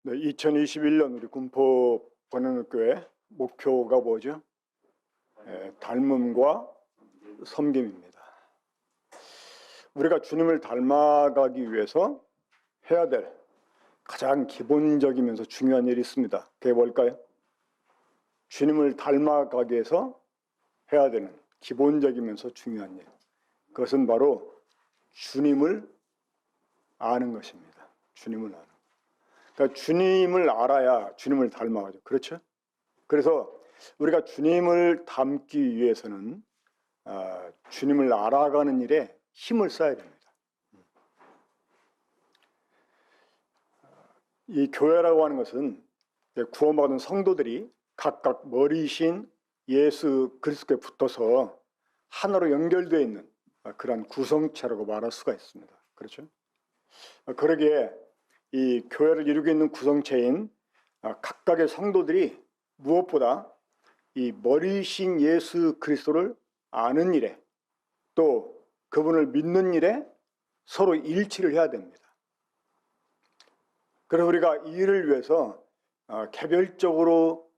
네, 2021년 우리 군포 번영교회 목표가 뭐죠? 닮음과 섬김입니다. 우리가 주님을 닮아가기 위해서 해야 될 가장 기본적이면서 중요한 일이 있습니다. 그게 뭘까요? 주님을 닮아가기 위해서 해야 되는 기본적이면서 중요한 일. 그것은 바로 주님을 아는 것입니다. 주님을 아는 것. 그러니까 주님을 알아야 주님을 닮아가죠. 그렇죠? 그래서 우리가 주님을 닮기 위해서는 주님을 알아가는 일에 힘을 써야 됩니다. 이 교회라고 하는 것은 구원받은 성도들이 각각 머리이신 예수 그리스도에 붙어서 하나로 연결되어 있는 그런 구성체라고 말할 수가 있습니다. 그렇죠? 그러기에 이 교회를 이루고 있는 구성체인 각각의 성도들이 무엇보다 이 머리이신 예수 그리스도를 아는 일에 또 그분을 믿는 일에 서로 일치를 해야 됩니다. 그래서 우리가 이 일을 위해서 개별적으로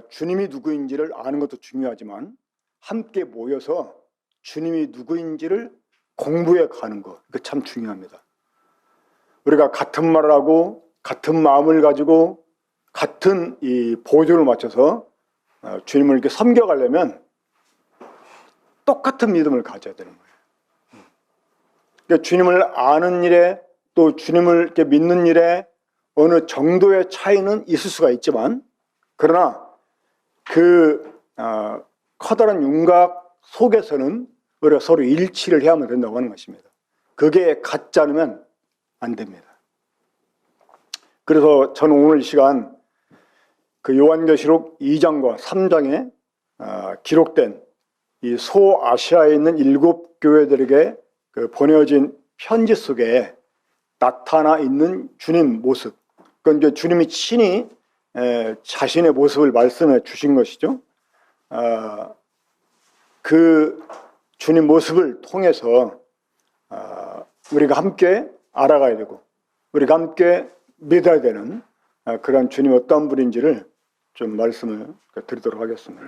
주님이 누구인지를 아는 것도 중요하지만 함께 모여서 주님이 누구인지를 공부해 가는 것, 이거 참 중요합니다. 우리가 같은 말을 하고 같은 마음을 가지고 같은 이 보조를 맞춰서 주님을 이렇게 섬겨가려면 똑같은 믿음을 가져야 되는 거예요. 그러니까 주님을 아는 일에 또 주님을 이렇게 믿는 일에 어느 정도의 차이는 있을 수가 있지만 그러나 그 커다란 윤곽 속에서는 우리가 서로 일치를 해야만 된다고 하는 것입니다. 그게 같지 않으면 안 됩니다. 그래서 저는 오늘 이 시간 그 요한계시록 2장과 3장에 기록된 이 소아시아에 있는 7 교회들에게 그 보내어진 편지 속에 나타나 있는 주님 모습, 그러니까 이제 주님이 친히 자신의 모습을 말씀해 주신 것이죠. 그 주님 모습을 통해서 우리가 함께 알아가야 되고 우리가 함께 믿어야 되는 그런 주님이 어떤 분인지를 좀 말씀을 드리도록 하겠습니다.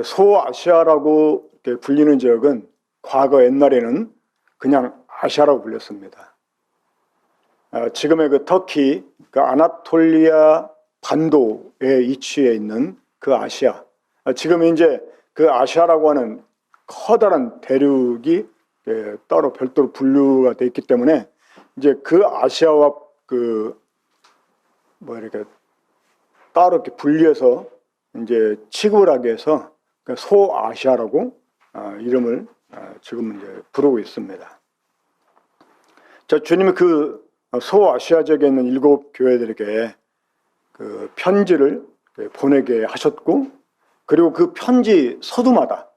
소아시아라고 불리는 지역은 과거 옛날에는 그냥 아시아라고 불렸습니다. 지금의 그 터키, 그 아나톨리아 반도에 위치해 있는 그 아시아, 지금 이제 그 아시아라고 하는 커다란 대륙이 따로 별도로 분류가 되어 있기 때문에 이제 그 아시아와 이렇게 따로 이렇게 분리해서 이제 취급을 하기 위해서 소아시아라고 이름을 지금 이제 부르고 있습니다. 자, 주님이 그 소아시아 지역에 있는 7 교회들에게 그 편지를 보내게 하셨고, 그리고 그 편지 서두마다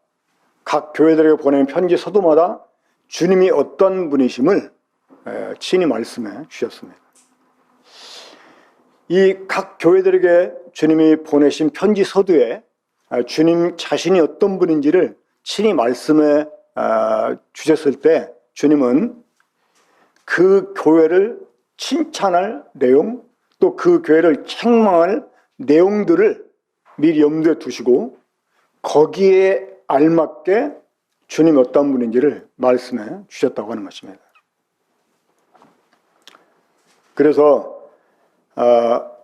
각 교회들에게 보내는 편지 서두마다 주님이 어떤 분이심을 친히 말씀해 주셨습니다. 이 각 교회들에게 주님이 보내신 편지 서두에 주님 자신이 어떤 분인지를 친히 말씀해 주셨을 때 주님은 그 교회를 칭찬할 내용 또 그 교회를 책망할 내용들을 미리 염두에 두시고 거기에 알맞게 주님이 어떤 분인지를 말씀해 주셨다고 하는 것입니다. 그래서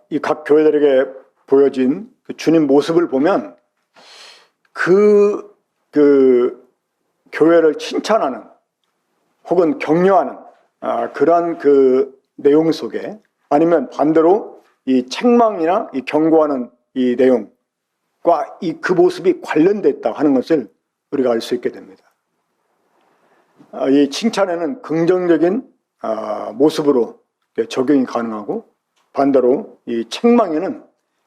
이 각 교회들에게 보여진 주님 모습을 보면 그 교회를 칭찬하는 혹은 격려하는 그러한 그 내용 속에 아니면 반대로 이 책망이나 이 경고하는 이 내용과 그 모습이 관련됐다 하는 것을 우리가 알 수 있게 됩니다. 이 칭찬에는 긍정적인 모습으로 적용이 가능하고 반대로 이 책망에는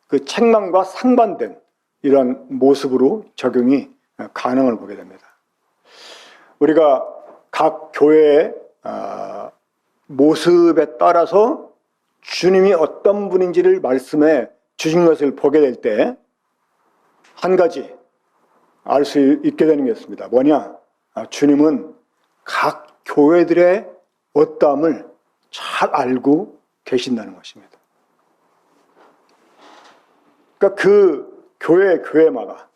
그 책망과 상반된 이런 모습으로 적용이 가능을 보게 됩니다. 우리가 각 교회의 모습에 따라서 주님이 어떤 분인지를 말씀해 주신 것을 보게 될 때 한 가지 알 수 있게 되는 게 있습니다. 뭐냐? 주님은 각 교회들의 어떠함을 잘 알고 계신다는 것입니다. 그러니까 그 교회마다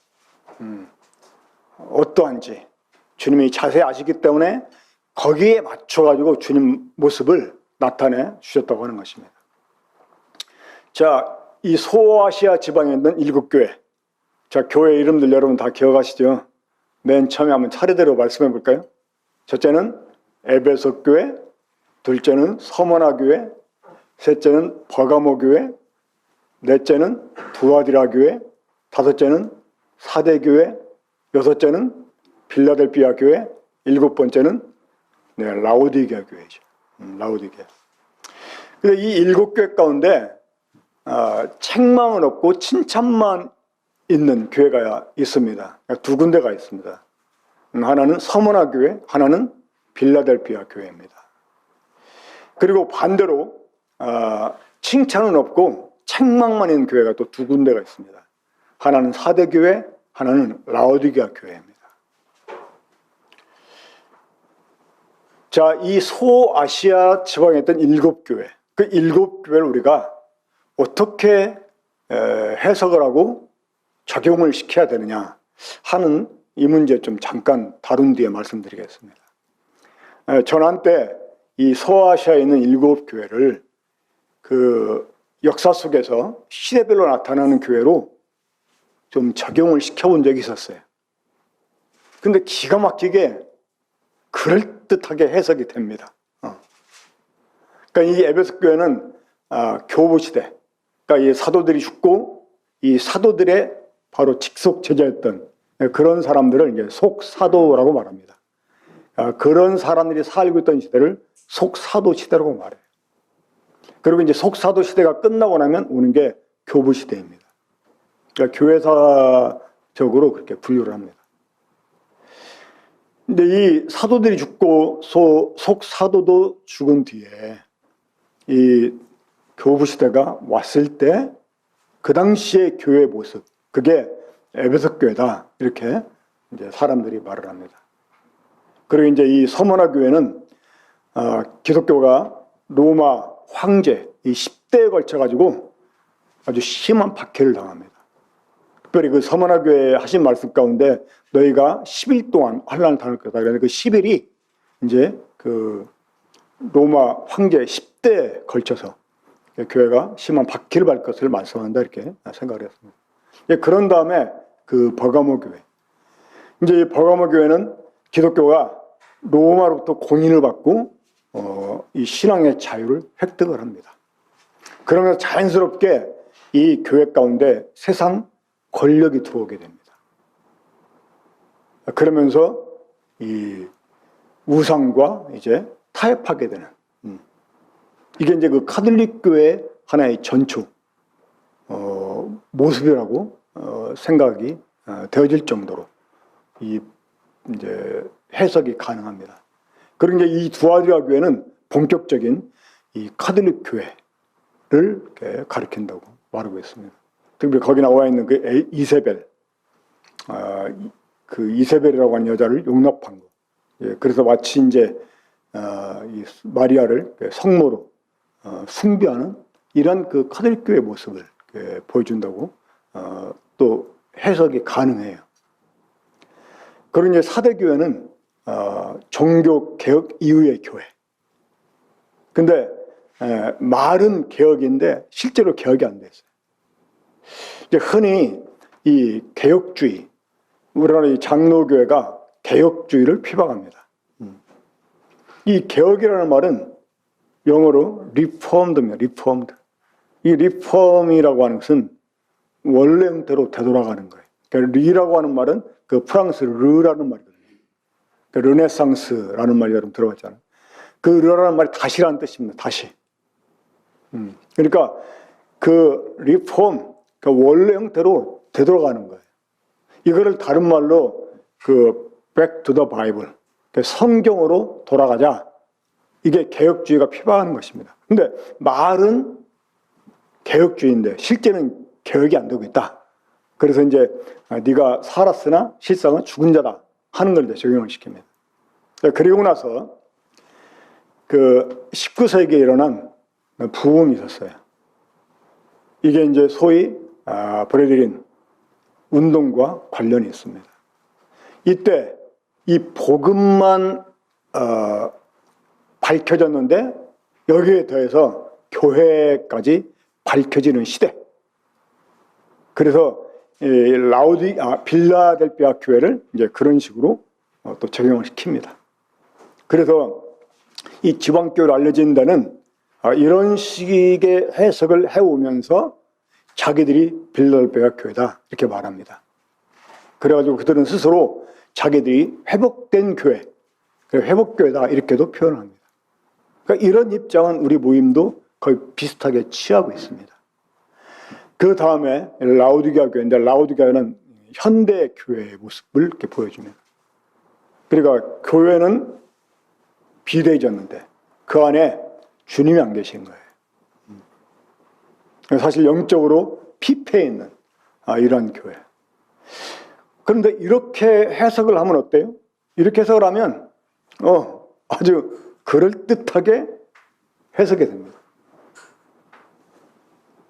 어떠한지 주님이 자세히 아시기 때문에 거기에 맞춰가지고 주님 모습을 나타내 주셨다고 하는 것입니다. 자, 이 소아시아 지방에 있는 7교회. 자, 교회 이름들 여러분 다 기억하시죠? 맨 처음에 한번 차례대로 말씀해 볼까요? 첫째는 에베소 교회, 둘째는 서머나 교회, 셋째는 버가모 교회, 넷째는 두아디라 교회, 다섯째는 사대 교회, 여섯째는 빌라델피아 교회, 일곱 번째는 라오디게아 교회죠. 라오디게아. 근데 이 7교회 가운데 책망은 없고 칭찬만 있는 교회가 있습니다. 두 군데가 있습니다. 하나는 서머나 교회, 하나는 빌라델피아 교회입니다. 그리고 반대로 칭찬은 없고 책망만 있는 교회가 또 두 군데가 있습니다. 하나는 사대 교회, 하나는 라오디게아 교회입니다. 자, 이 소아시아 지방에 있던 7교회, 그 7교회를 우리가 어떻게 해석을 하고 적용을 시켜야 되느냐 하는 이 문제 좀 잠깐 다룬 뒤에 말씀드리겠습니다. 전한 때 이 소아시아에 있는 7교회를 그 역사 속에서 시대별로 나타나는 교회로 좀 적용을 시켜본 적이 있었어요. 근데 기가 막히게 그럴듯하게 해석이 됩니다. 그러니까 이 에베소 교회는 교부 시대, 그러니까 이 사도들이 죽고 이 사도들의 바로 직속 제자였던 그런 사람들을 이제 속사도라고 말합니다. 그런 사람들이 살고 있던 시대를 속사도 시대라고 말해요. 그리고 이제 속사도 시대가 끝나고 나면 오는 게 교부 시대입니다. 그러니까 교회사적으로 그렇게 분류를 합니다. 근데 이 사도들이 죽고 속사도도 죽은 뒤에 이 교부 시대가 왔을 때 그 당시의 교회의 모습, 그게 에베소 교회다 이렇게 이제 사람들이 말을 합니다. 그리고 이제 이 서머나 교회는 기독교가 로마 황제 이 10대에 걸쳐 가지고 아주 심한 박해를 당합니다. 특별히 그 서머나 교회에 하신 말씀 가운데 너희가 10일 동안 환난을 당할 거다. 그래서 그 10일이 이제 그 로마 황제 10대에 걸쳐서 교회가 심한 박해를 받을 것을 말씀한다 이렇게 생각을 했습니다. 그런 다음에 그 버가모 교회. 이제 이 버가모 교회는 기독교가 로마로부터 공인을 받고 이 신앙의 자유를 획득을 합니다. 그러면서 자연스럽게 이 교회 가운데 세상 권력이 들어오게 됩니다. 그러면서 이 우상과 이제 타협하게 되는 이게 이제 그 카톨릭 교회의 하나의 전초 모습이라고 생각이 되어질 정도로 이 이제 해석이 가능합니다. 그리고 이제 이 두아디라 교회는 본격적인 이 카톨릭 교회를 가리킨다고 말하고 있습니다. 특히 거기 나와 있는 그 이세벨, 그 이세벨이라고 하는 여자를 용납한 거. 그래서 마치 이제 이 마리아를 성모로 숭배하는 이런 그 카톨릭 교회의 모습을 보여준다고 또 해석이 가능해요. 그리고 이제 사대 교회는 종교 개혁 이후의 교회. 근데 말은 개혁인데 실제로 개혁이 안 됐어요. 이제 흔히 이 개혁주의, 우리나라 이 장로교회가 개혁주의를 피박합니다. 이 개혁이라는 말은 영어로 리폼드입니다. 리폼드. 이 리폼이라고 하는 것은 원래 형태로 되돌아가는 거예요. 그러니까 리라고 하는 말은 그 프랑스 르라는 말이거든요. 그러니까 르네상스라는 말이 여러분 들어봤잖아요. 그 르라는 말이 다시라는 뜻입니다. 다시. 그러니까 그 리폼, 그러니까 원래 형태로 되돌아가는 거예요. 이거를 다른 말로 그 back to the Bible, 그러니까 성경으로 돌아가자. 이게 개혁주의가 피박하는 것입니다. 근데 말은 개혁주의인데 실제는 개혁이 안 되고 있다. 그래서 이제 네가 살았으나 실상은 죽은 자다 하는 걸 이제 적용을 시킵니다. 그리고 나서 그 19세기에 일어난 부흥이 있었어요. 이게 이제 소위 브래들린 운동과 관련이 있습니다. 이때 이 복음만 밝혀졌는데 여기에 더해서 교회까지 밝혀지는 시대. 그래서 빌라델피아 교회를 이제 그런 식으로 또 적용을 시킵니다. 그래서 이 지방교회로 알려진 데는 이런 식의 해석을 해오면서 자기들이 빌라델피아 교회다 이렇게 말합니다. 그래가지고 그들은 스스로 자기들이 회복된 교회, 회복교회다 이렇게도 표현합니다. 그러니까 이런 입장은 우리 모임도 거의 비슷하게 취하고 있습니다. 그 다음에 라오디게아 교회인데 라오디게아는 현대 교회의 모습을 이렇게 보여줍니다. 그러니까 교회는 비대해졌는데 그 안에 주님이 안 계신 거예요. 사실 영적으로 피폐해 있는 이런 교회. 그런데 이렇게 해석을 하면 어때요? 이렇게 해석을 하면 아주 그럴듯하게 해석이 됩니다.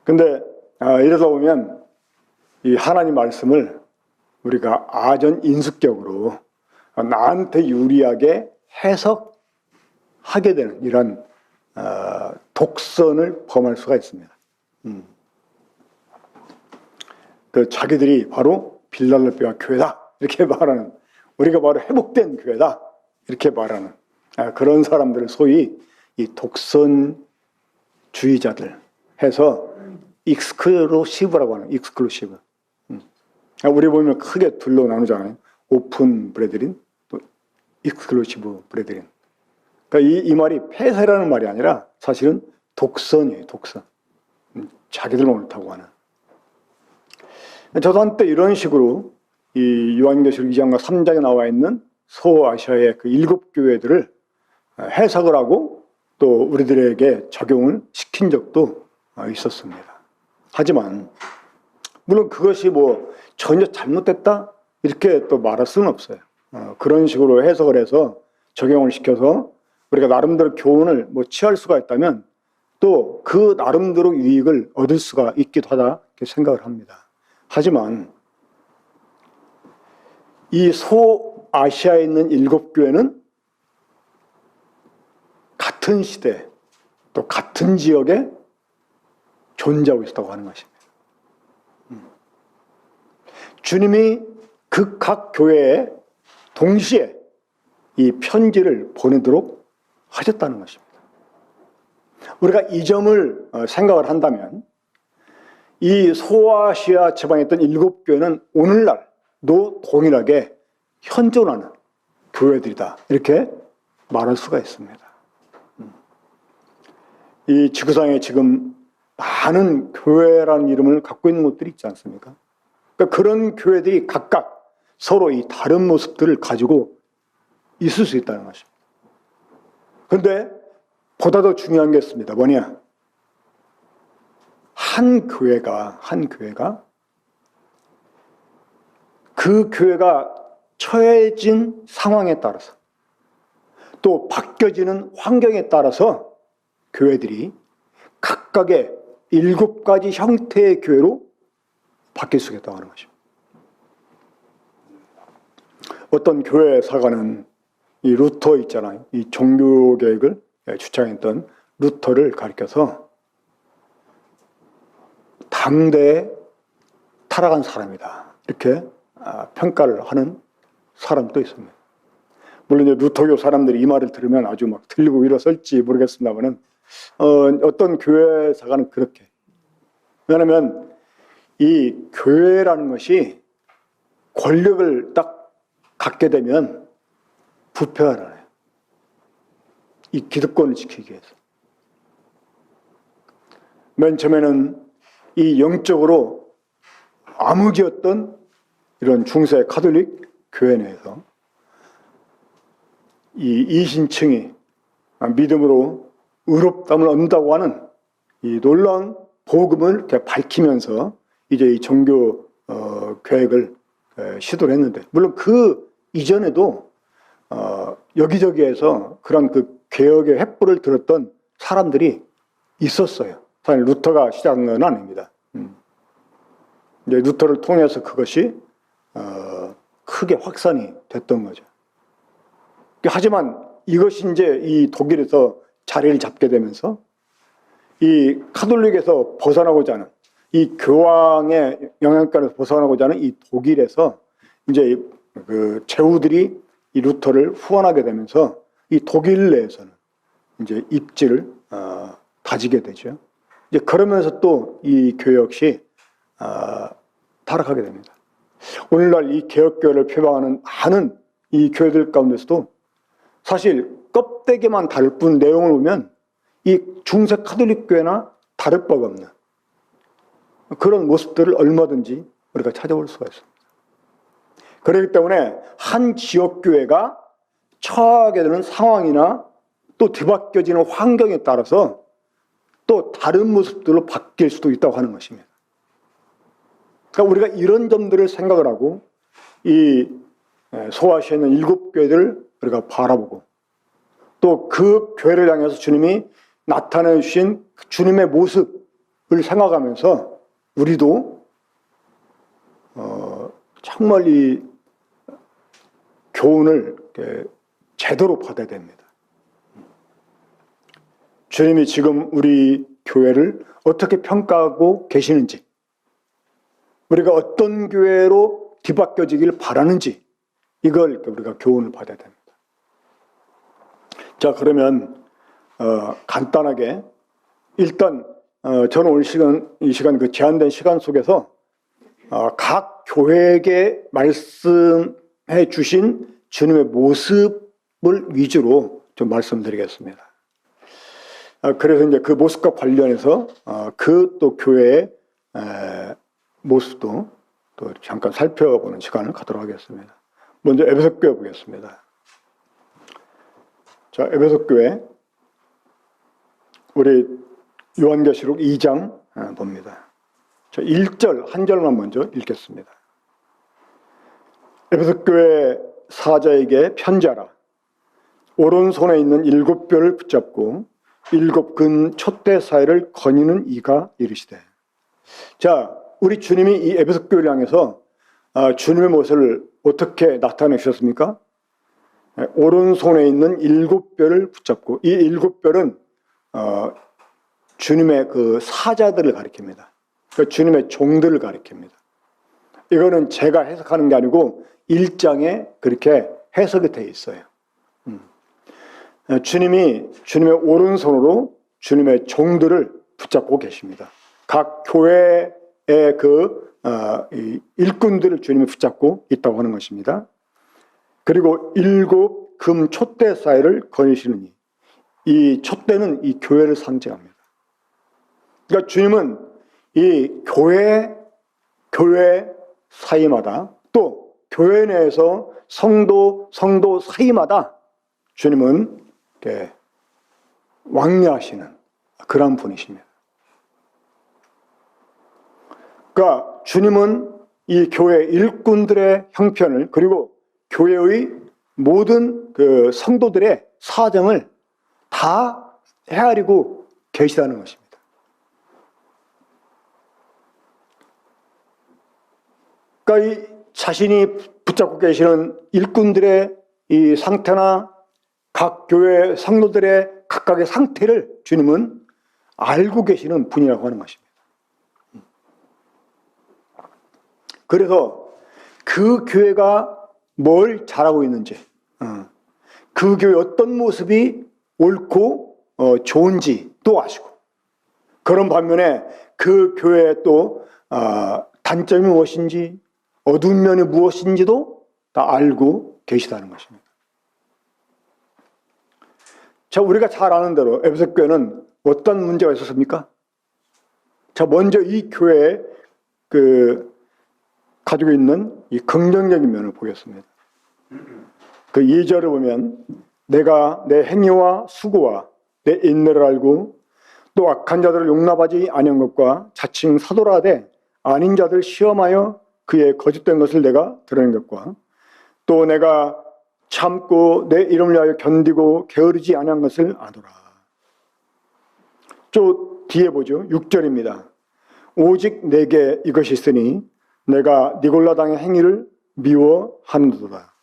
근데 이러다 보면 이 하나님 말씀을 우리가 아전 인수격으로 나한테 유리하게 해석하게 되는 이런 독선을 범할 수가 있습니다. 그 자기들이 바로 빌라델피아 교회다 이렇게 말하는, 우리가 바로 회복된 교회다 이렇게 말하는 그런 사람들을 소위 이 독선주의자들 해서 익스클루시브라고 하는, 익스클루시브. 우리 보면 크게 둘로 나누잖아요. 오픈 브레드린, 또 익스클루시브 브레드린. 그러니까 이 말이 폐쇄라는 말이 아니라 사실은 독선이에요, 독선. 자기들만 옳다고 하는. 저도 한때 이런 식으로 이 요한계시록 2장과 3장에 나와 있는 소아시아의 그 7교회들을 해석을 하고 또 우리들에게 적용을 시킨 적도 있었습니다. 하지만 물론 그것이 뭐 전혀 잘못됐다 이렇게 또 말할 수는 없어요. 그런 식으로 해석을 해서 적용을 시켜서 우리가 나름대로 교훈을 뭐 취할 수가 있다면 또 그 나름대로 유익을 얻을 수가 있기도 하다 이렇게 생각을 합니다. 하지만 이 소아시아에 있는 7교회는 같은 시대 또 같은 지역에 존재하고 있다고 하는 것입니다. 주님이 그 각 교회에 동시에 이 편지를 보내도록 하셨다는 것입니다. 우리가 이 점을 생각을 한다면 이 소아시아 지방에 있던 7교회는 오늘날도 동일하게 현존하는 교회들이다 이렇게 말할 수가 있습니다. 이 지구상에 지금 많은 교회라는 이름을 갖고 있는 곳들이 있지 않습니까? 그러니까 그런 교회들이 각각 서로 이 다른 모습들을 가지고 있을 수 있다는 것입니다. 그런데 보다 더 중요한 게 있습니다. 뭐냐? 한 교회가 그 교회가 처해진 상황에 따라서 또 바뀌어지는 환경에 따라서 교회들이 각각의 7가지 형태의 교회로 바뀔 수 있다고 하는 것입니다. 어떤 교회사가는 이 루터 있잖아요. 이 종교개혁을 주창했던 루터를 가리켜서 당대에 타락한 사람이다 이렇게 평가를 하는 사람도 있습니다. 물론 이제 루터교 사람들이 이 말을 들으면 아주 막 들리고 일어설지 모르겠습니다만은 어떤 교회사가는 그렇게. 왜냐하면 이 교회라는 것이 권력을 딱 갖게 되면 부패하잖아요. 이 기득권을 지키기 위해서. 맨 처음에는 이 영적으로 암흑이었던 이런 중세 가톨릭 교회 내에서 이 이신층이 믿음으로 의롭다함을 얻는다고 하는 이 놀라운 복음을 이렇게 밝히면서 이제 이 종교 개혁을 시도를 했는데, 물론 그 이전에도 여기저기에서 그런 그 개혁의 횃불을 들었던 사람들이 있었어요. 사실 루터가 시작한 건 아닙니다. 이제 루터를 통해서 그것이 크게 확산이 됐던 거죠. 하지만 이것이 이제 이 독일에서 자리를 잡게 되면서 이 카톨릭에서 벗어나고자 하는, 이 교황의 영향권에서 벗어나고자 하는 이 독일에서 이제 그 제후들이 이 루터를 후원하게 되면서 이 독일 내에서는 이제 입지를 다지게 되죠. 이제 그러면서 또 이 교회 역시 타락하게 됩니다. 오늘날 이 개혁교회를 표방하는 많은 이 교회들 가운데서도 사실 껍데기만 다를 뿐 내용을 보면 이 중세 카톨릭 교회나 다를 바가 없는 그런 모습들을 얼마든지 우리가 찾아볼 수가 있습니다. 그렇기 때문에 한 지역교회가 처하게 되는 상황이나 또 뒤바뀌어지는 환경에 따라서 또 다른 모습들로 바뀔 수도 있다고 하는 것입니다. 그러니까 우리가 이런 점들을 생각을 하고 이 소아시아에 있는 7교회들을 우리가 바라보고 또 그 교회를 향해서 주님이 나타내 주신 주님의 모습을 생각하면서 우리도 정말 이 교훈을 제대로 받아야 됩니다. 주님이 지금 우리 교회를 어떻게 평가하고 계시는지, 우리가 어떤 교회로 뒤바뀌어지길 바라는지, 이걸 우리가 교훈을 받아야 됩니다. 자, 그러면 간단하게 일단 저는 오늘 이 시간 그 제한된 시간 속에서 각 교회에게 말씀해 주신 주님의 모습을 위주로 좀 말씀드리겠습니다. 그래서 이제 그 모습과 관련해서 그 또 교회의 모습도 또 잠깐 살펴보는 시간을 갖도록 하겠습니다. 먼저 에베소 교회 보겠습니다. 자, 에베소 교회 우리 요한계시록 2장 봅니다. 자, 1절 한 절만 먼저 읽겠습니다. 에베소 교회 사자에게 편지하라. 오른손에 있는 7뼈를 붙잡고 7근 촛대 사이를 거니는 이가 이르시되. 자, 우리 주님이 이 에베소 교회를 향해서 주님의 모습을 어떻게 나타내 주셨습니까? 오른손에 있는 7뼈를 붙잡고, 이 7뼈는 주님의 그 사자들을 가리킵니다. 그러니까 주님의 종들을 가리킵니다. 이거는 제가 해석하는 게 아니고 1장에 그렇게 해석이 되어 있어요. 주님이 주님의 오른손으로 주님의 종들을 붙잡고 계십니다. 각 교회의 그 일꾼들을 주님이 붙잡고 있다고 하는 것입니다. 그리고 7금 촛대 사이를 거니시느니, 이 촛대는 이 교회를 상징합니다. 그러니까 주님은 이 교회 사이마다 또 교회 내에서 성도 사이마다 주님은 이렇게 왕래하시는 그런 분이십니다. 그러니까 주님은 이 교회 일꾼들의 형편을, 그리고 교회의 모든 그 성도들의 사정을 다 헤아리고 계시다는 것입니다. 그러니까 이 자신이 붙잡고 계시는 일꾼들의 이 상태나 각 교회 성도들의 각각의 상태를 주님은 알고 계시는 분이라고 하는 것입니다. 그래서 그 교회가 뭘 잘하고 있는지, 그 교회 어떤 모습이 옳고 좋은지도 아시고, 그런 반면에 그 교회의 또 단점이 무엇인지, 어두운 면이 무엇인지도 다 알고 계시다는 것입니다. 자, 우리가 잘 아는 대로 에베소 교회는 어떤 문제가 있었습니까? 자, 먼저 이 교회에 가지고 있는 이 긍정적인 면을 보겠습니다. 그 2절을 보면, 내가 내 행위와 수고와 내 인내를 알고 또 악한 자들을 용납하지 아니한 것과 자칭 사도라 하되 아닌 자들 시험하여 그의 거짓된 것을 내가 드러낸 것과 또 내가 참고 내 이름을 위하여 견디고 게으르지 아니한 것을 아노라. 저 뒤에 보죠. 6절입니다. 오직 내게 이것이 있으니 내가 니골라당의 행위를 미워하는도다.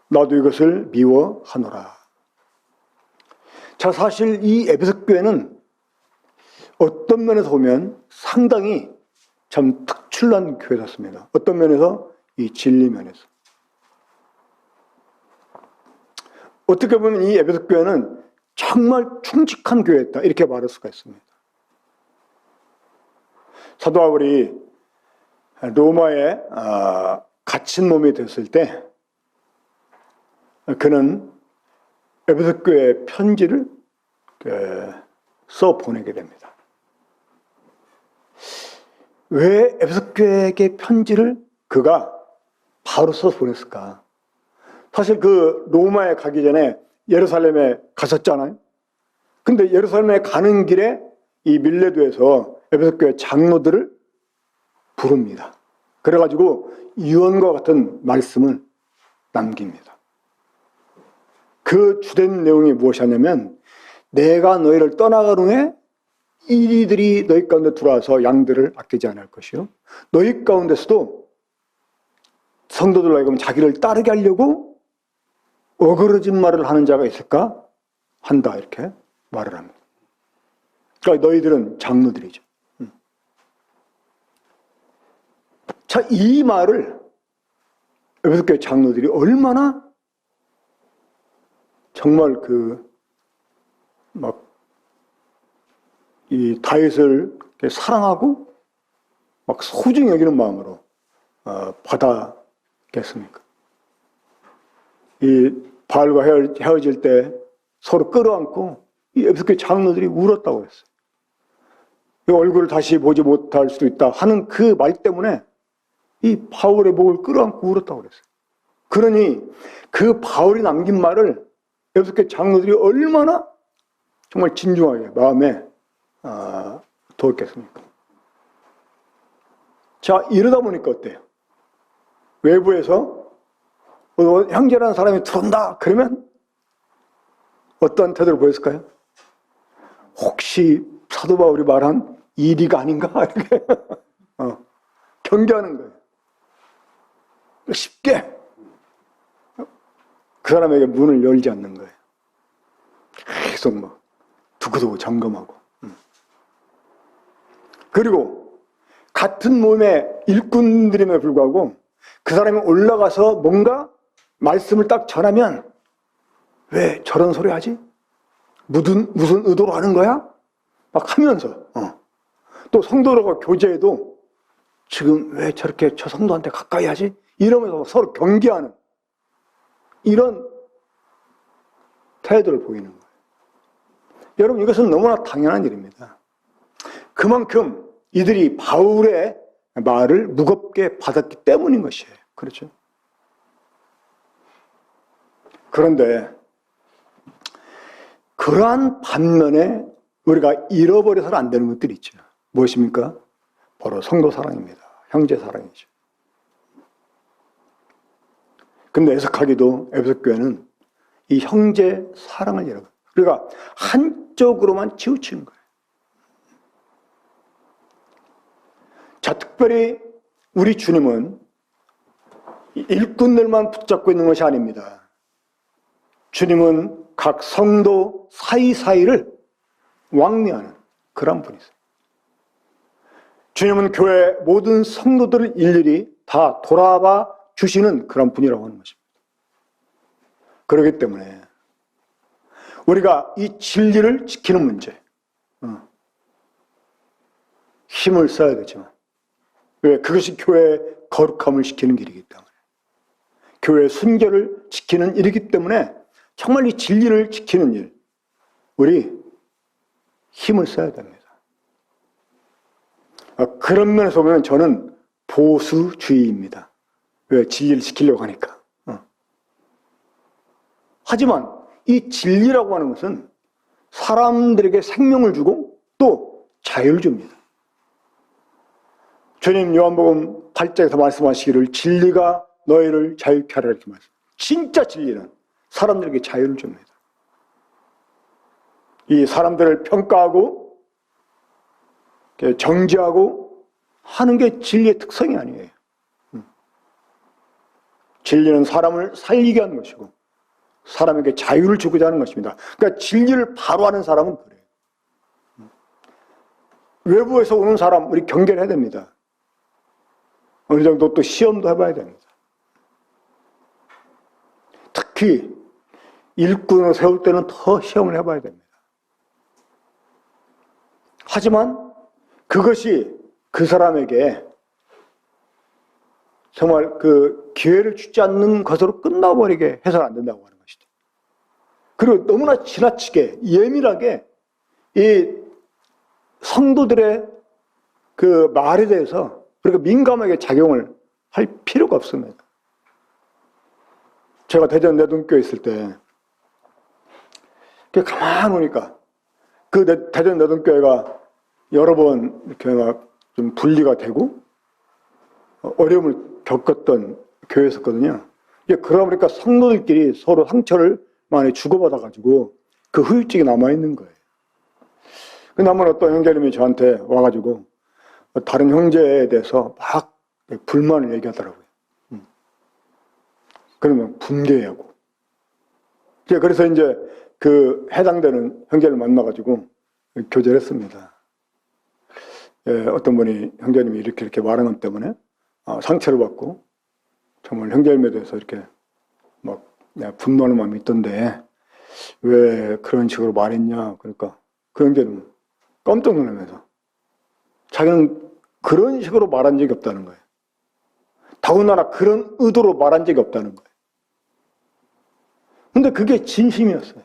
나도 이것을 미워하노라. 자, 사실 이 에베소 교회는 어떤 면에서 보면 상당히 참 특출난 교회였습니다. 어떤 면에서? 이 진리 면에서. 어떻게 보면 이 에베소 교회는 정말 충직한 교회였다, 이렇게 말할 수가 있습니다. 사도 바울이 로마에 갇힌 몸이 됐을 때 그는 에베소 교회에 편지를 써 보내게 됩니다. 왜 에베소 교회에게 편지를 그가 바로 써서 보냈을까? 사실 그 로마에 가기 전에 예루살렘에 갔었잖아요. 근데 예루살렘에 가는 길에 이 밀레도에서 에베소 교회 장로들을 부릅니다. 그래가지고 유언과 같은 말씀을 남깁니다. 그 주된 내용이 무엇이냐면, 내가 너희를 떠나가는 후에 이리들이 너희 가운데 들어와서 양들을 아끼지 않을 것이요, 너희 가운데서도 성도들로 하여금 자기를 따르게 하려고 어그러진 말을 하는 자가 있을까? 한다, 이렇게 말을 합니다. 그러니까 너희들은 장로들이죠. 자, 이 말을 에베소 교회 장로들이 얼마나 정말 이 다윗을 사랑하고 막 소중히 여기는 마음으로 받아겠습니까? 이 바알과 헤어질 때 서로 끌어안고 이 에베소 교회 장로들이 울었다고 했어요. 이 얼굴을 다시 보지 못할 수도 있다 하는 그 말 때문에 이 바울의 목을 끌어안고 울었다고 그랬어요. 그러니 그 바울이 남긴 말을 에베소 교회 장로들이 얼마나 정말 진중하게 마음에 두었겠습니까? 자, 이러다 보니까 어때요? 외부에서 형제라는 사람이 들어온다 그러면 어떤 태도를 보였을까요? 혹시 사도 바울이 말한 이리가 아닌가? 이렇게 경계하는 거예요. 쉽게 그 사람에게 문을 열지 않는 거예요. 계속 막 두고두고 점검하고. 그리고 같은 몸의 일꾼들임에 불구하고 그 사람이 올라가서 뭔가 말씀을 딱 전하면 왜 저런 소리 하지? 무슨 의도로 하는 거야? 막 하면서 또 성도들과 교제에도 지금 왜 저렇게 저 성도한테 가까이 하지? 이러면서 서로 경계하는 이런 태도를 보이는 거예요. 여러분, 이것은 너무나 당연한 일입니다. 그만큼 이들이 바울의 말을 무겁게 받았기 때문인 것이에요. 그렇죠? 그런데 그러한 반면에 우리가 잃어버려서는 안 되는 것들이 있죠. 무엇입니까? 바로 성도 사랑입니다. 형제 사랑이죠. 근데 애석하게도 에베소 교회는 이 형제 사랑을 잃어버려요. 그러니까 한쪽으로만 치우치는 거예요. 자, 특별히 우리 주님은 일꾼들만 붙잡고 있는 것이 아닙니다. 주님은 각 성도 사이사이를 왕래하는 그런 분이세요. 주님은 교회 모든 성도들을 일일이 다 돌아봐 주시는 그런 분이라고 하는 것입니다. 그렇기 때문에 우리가 이 진리를 지키는 문제, 힘을 써야 되지만, 왜? 그것이 교회의 거룩함을 지키는 길이기 때문에, 교회의 순결을 지키는 일이기 때문에 정말 이 진리를 지키는 일, 우리 힘을 써야 됩니다. 그런 면에서 보면 저는 보수주의입니다. 왜? 진리를 지키려고 하니까. 하지만 이 진리라고 하는 것은 사람들에게 생명을 주고 또 자유를 줍니다. 주님 요한복음 8장에서 말씀하시기를 진리가 너희를 자유케 하리라 이렇게 말씀. 진짜 진리는 사람들에게 자유를 줍니다. 이 사람들을 평가하고 정죄하고 하는 게 진리의 특성이 아니에요. 진리는 사람을 살리게 하는 것이고 사람에게 자유를 주고자 하는 것입니다. 그러니까 진리를 바로 하는 사람은 그래요. 외부에서 오는 사람 우리 경계를 해야 됩니다. 어느 정도 또 시험도 해봐야 됩니다. 특히 일꾼을 세울 때는 더 시험을 해봐야 됩니다. 하지만 그것이 그 사람에게 정말 그 기회를 주지 않는 것으로 끝나버리게 해서는 안 된다고 하는 것이죠. 그리고 너무나 지나치게 예민하게 이 성도들의 그 말에 대해서 그리고 민감하게 작용을 할 필요가 없습니다. 제가 대전 내동교에 있을 때 가만히 보니까 그 대전 내동교회가 여러 번 이렇게 막 좀 분리가 되고 어려움을 겪었던 교회였었거든요. 그러다 보니까 성도들끼리 서로 상처를 많이 주고받아가지고 그 후유증이 남아있는 거예요. 근데 한번 어떤 형제님이 저한테 와가지고 다른 형제에 대해서 막 불만을 얘기하더라고요. 그러면 분개하고. 그래서 이제 그 해당되는 형제를 만나가지고 교제를 했습니다. 어떤 분이 형제님이 이렇게 말하는 것 때문에 상처를 받고 정말 형제님에 대해서 이렇게 막 분노하는 마음이 있던데 왜 그런 식으로 말했냐. 그러니까 그 형제는 깜짝 놀라면서 자기는 그런 식으로 말한 적이 없다는 거예요. 더군다나 그런 의도로 말한 적이 없다는 거예요. 근데 그게 진심이었어요.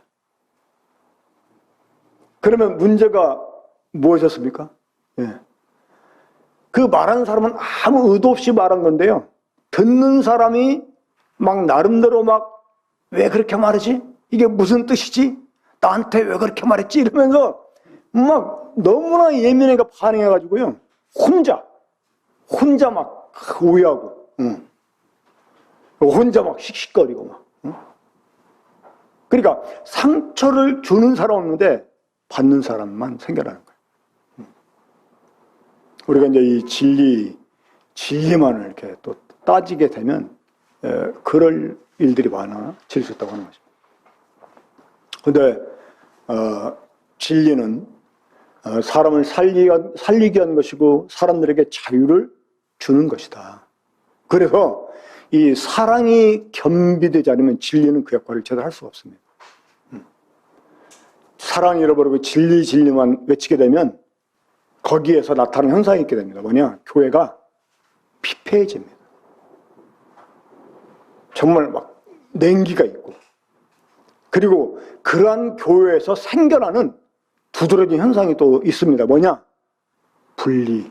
그러면 문제가 무엇이었습니까? 예. 그 말하는 사람은 아무 의도 없이 말한 건데요. 듣는 사람이 막 나름대로 막 왜 그렇게 말하지? 이게 무슨 뜻이지? 나한테 왜 그렇게 말했지? 이러면서 막 너무나 예민하게 반응해가지고요. 혼자 막 오해하고, 혼자 막 씩씩거리고 막. 그러니까 상처를 주는 사람 없는데 받는 사람만 생겨나는 거예요. 우리가 이제 이 진리만을 이렇게 또 따지게 되면 그럴 일들이 많아질 수 있다고 하는 것입니다. 그런데 진리는 사람을 살리게 한 것이고 사람들에게 자유를 주는 것이다. 그래서 이 사랑이 겸비되지 않으면 진리는 그 역할을 제대로 할 수가 없습니다. 사랑을 잃어버리고 진리만 외치게 되면 거기에서 나타나는 현상이 있게 됩니다. 뭐냐? 교회가 피폐해집니다. 정말 막 냉기가 있고 그리고 그러한 교회에서 생겨나는 두드러진 현상이 또 있습니다. 뭐냐? 분리.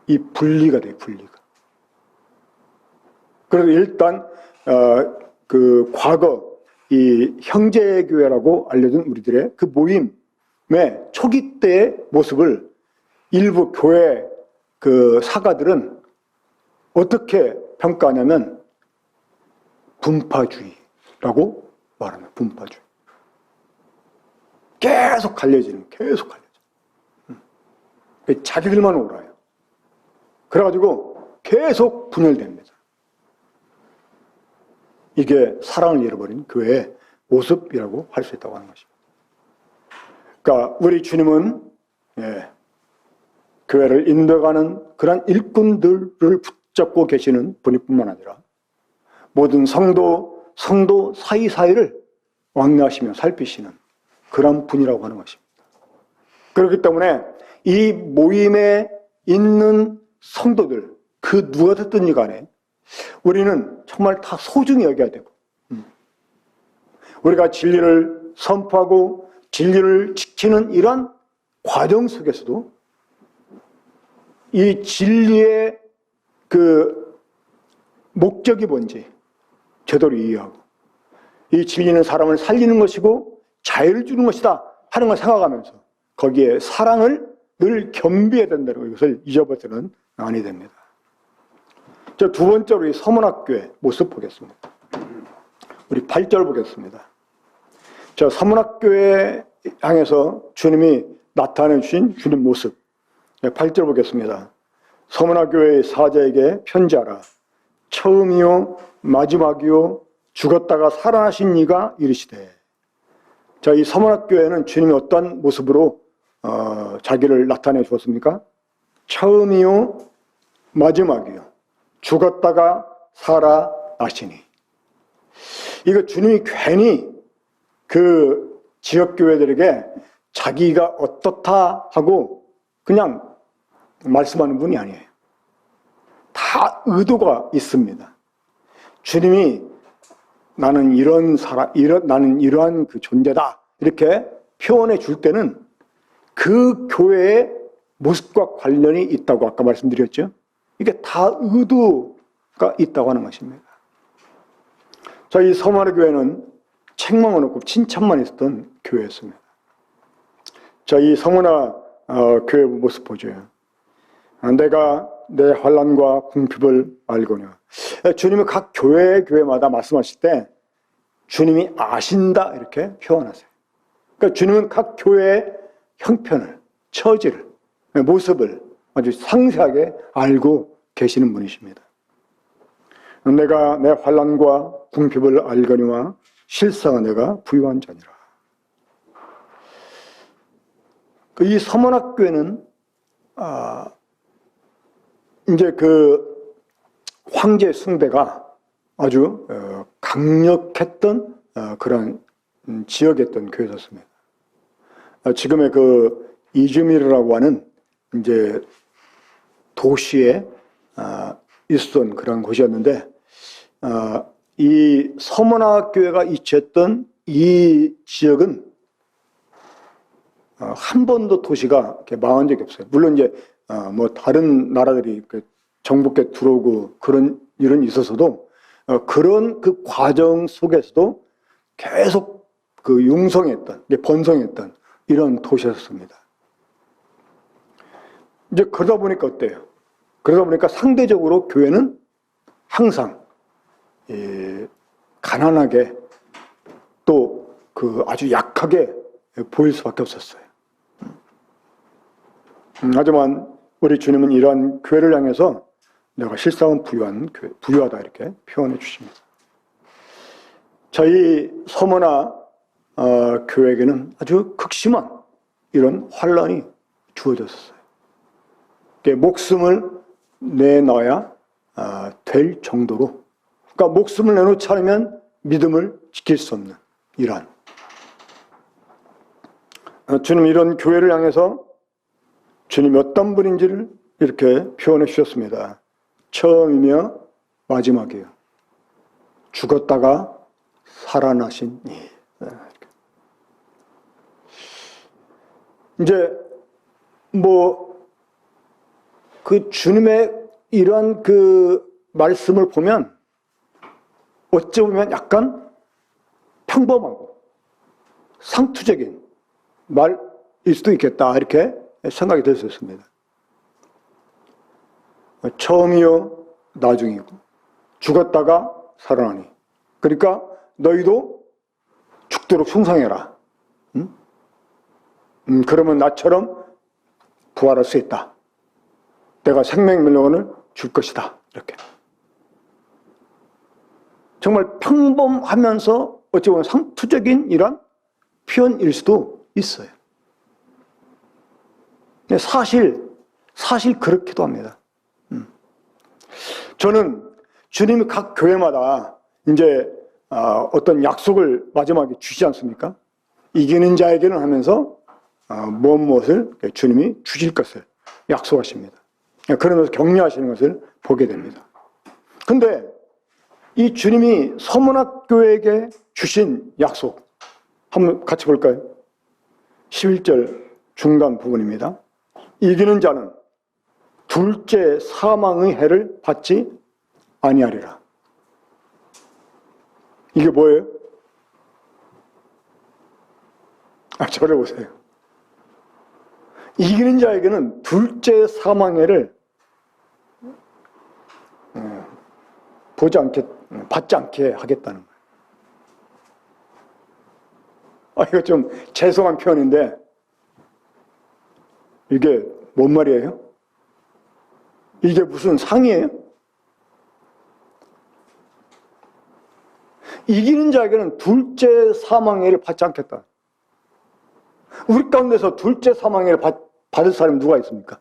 이 분리가 돼요. 분리가. 그래서 일단 그 과거 이 형제교회라고 알려진 우리들의 그 모임의 초기 때의 모습을 일부 교회 그 사가들은 어떻게 평가하냐면 분파주의라고 말합니다. 분파주의. 계속 갈려지는. 자기들만 옳아요. 그래가지고 계속 분열됩니다. 이게 사랑을 잃어버린 교회의 모습이라고 할 수 있다고 하는 것입니다. 그러니까 우리 주님은 교회를 인도해가는 그런 일꾼들을 붙잡고 계시는 분뿐만 아니라 모든 성도 사이사이를 왕래하시며 살피시는 그런 분이라고 하는 것입니다. 그렇기 때문에 이 모임에 있는 성도들, 그 누가 됐든지 간에 우리는 정말 다 소중히 여겨야 되고 우리가 진리를 선포하고 진리를 지키는 이러한 과정 속에서도 이 진리의 그 목적이 뭔지 제대로 이해하고 이 진리는 사람을 살리는 것이고 자유를 주는 것이다 하는 걸 생각하면서 거기에 사랑을 늘 겸비해야 된다는 것을 잊어버려서는 아니 됩니다. 저 두 번째로 이 서문학교의 모습 보겠습니다. 우리 8절 보겠습니다. 저 서문학교에 향해서 주님이 나타내 주신 주님 모습. 8절 보겠습니다. 서머나 교회의 사자에게 편지하라. 처음이요 마지막이요 죽었다가 살아나신 이가 이르시되. 자, 이 서머나 교회는 주님이 어떤 모습으로 자기를 나타내 주었습니까? 처음이요 마지막이요 죽었다가 살아나시니. 이거 주님이 괜히 그 지역교회들에게 자기가 어떻다 하고 그냥 말씀하는 분이 아니에요. 다 의도가 있습니다. 주님이 나는 이런 사람, 나는 이러한 그 존재다 이렇게 표현해 줄 때는 그 교회의 모습과 관련이 있다고 아까 말씀드렸죠. 이게 다 의도가 있다고 하는 것입니다. 자, 이 서머나 교회는 책망은 없고 칭찬만 있었던 교회였습니다. 자, 이 서머나 교회 모습 보죠. 내가 내 환난과 궁핍을 알거냐. 주님은 각 교회마다 말씀하실 때 주님이 아신다 이렇게 표현하세요. 그러니까 주님은 각 교회의 형편을, 처지를, 모습을 아주 상세하게 알고 계시는 분이십니다. 내가 내 환난과 궁핍을 알거니와 실상은 내가 부유한 자니라. 이 서머나 교회는 이제 그 황제 숭배가 아주 강력했던 그런 지역이었던 교회였습니다. 지금의 그 이즈미르라고 하는 이제 도시에 있었던 그런 곳이었는데, 이 서머나 교회가 위치했던 이 지역은 한 번도 도시가 이렇게 망한 적이 없어요. 물론 이제 뭐 다른 나라들이 정복해 들어오고 그런 일은 있어서도 그런 그 과정 속에서도 계속 그 융성했던, 번성했던 이런 도시였습니다. 이제 그러다 보니까 어때요? 그러다 보니까 상대적으로 교회는 항상 가난하게 또 그 아주 약하게 보일 수밖에 없었어요. 하지만 우리 주님은 이러한 교회를 향해서 내가 실상은 부유하다 이렇게 표현해 주십니다. 저희 서머나 교회에게는 아주 극심한 이런 환난이 주어졌어요. 목숨을 내놔야 될 정도로, 그러니까 목숨을 내놓지 않으면 믿음을 지킬 수 없는 이러한. 주님 이런 교회를 향해서 주님이 어떤 분인지를 이렇게 표현해 주셨습니다. 처음이며 마지막이에요. 죽었다가 살아나신 이. 이제 뭐 그 주님의 이러한 그 말씀을 보면 어찌 보면 약간 평범하고 상투적인 말일 수도 있겠다 이렇게 생각이 될 수 있습니다. 처음이요 나중이고 죽었다가 살아나니, 그러니까 너희도 죽도록 충성해라. 그러면 나처럼 부활할 수 있다. 내가 생명명령을 줄 것이다. 이렇게 정말 평범하면서 어찌 보면 상투적인 이런 표현일 수도 있어요. 사실 그렇기도 합니다. 저는 주님이 각 교회마다 이제 어떤 약속을 마지막에 주시지 않습니까? 이기는 자에게는 하면서 무엇을 주님이 주실 것을 약속하십니다. 그러면서 격려하시는 것을 보게 됩니다. 근데 이 주님이 서머나 교회에게 주신 약속 한번 같이 볼까요? 11절 중간 부분입니다. 이기는 자는 둘째 사망의 해를 받지 아니하리라. 이게 뭐예요? 저를 보세요. 이기는 자에게는 둘째 사망의 해를 받지 않게 하겠다는 거예요. 이거 좀 죄송한 표현인데, 이게 뭔 말이에요? 이게 무슨 상이에요? 이기는 자에게는 둘째 사망해를 받지 않겠다. 우리 가운데서 둘째 사망해를 받을 사람이 누가 있습니까?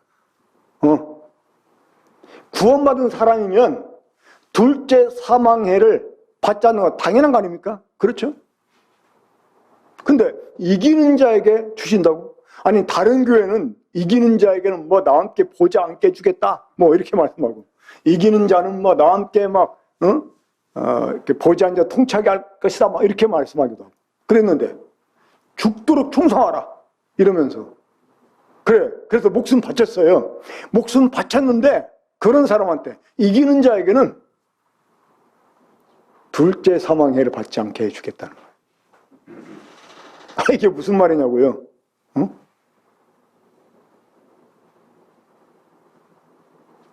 구원받은 사람이면 둘째 사망해를 받지 않는 건 당연한 거 아닙니까? 그렇죠? 근데 이기는 자에게 주신다고? 아니, 다른 교회는 이기는 자에게는 뭐 나와 함께 보지 않게 주겠다, 뭐 이렇게 말씀하고, 이기는 자는 뭐 나와 함께 막 이렇게 보지 않는 자 통치하게 할 것이다, 막 이렇게 말씀하기도 하고 그랬는데, 죽도록 충성하라 이러면서, 그래서 목숨 바쳤어요. 목숨 바쳤는데 그런 사람한테, 이기는 자에게는 둘째 사망해를 받지 않게 해주겠다는 거예요. 이게 무슨 말이냐고요?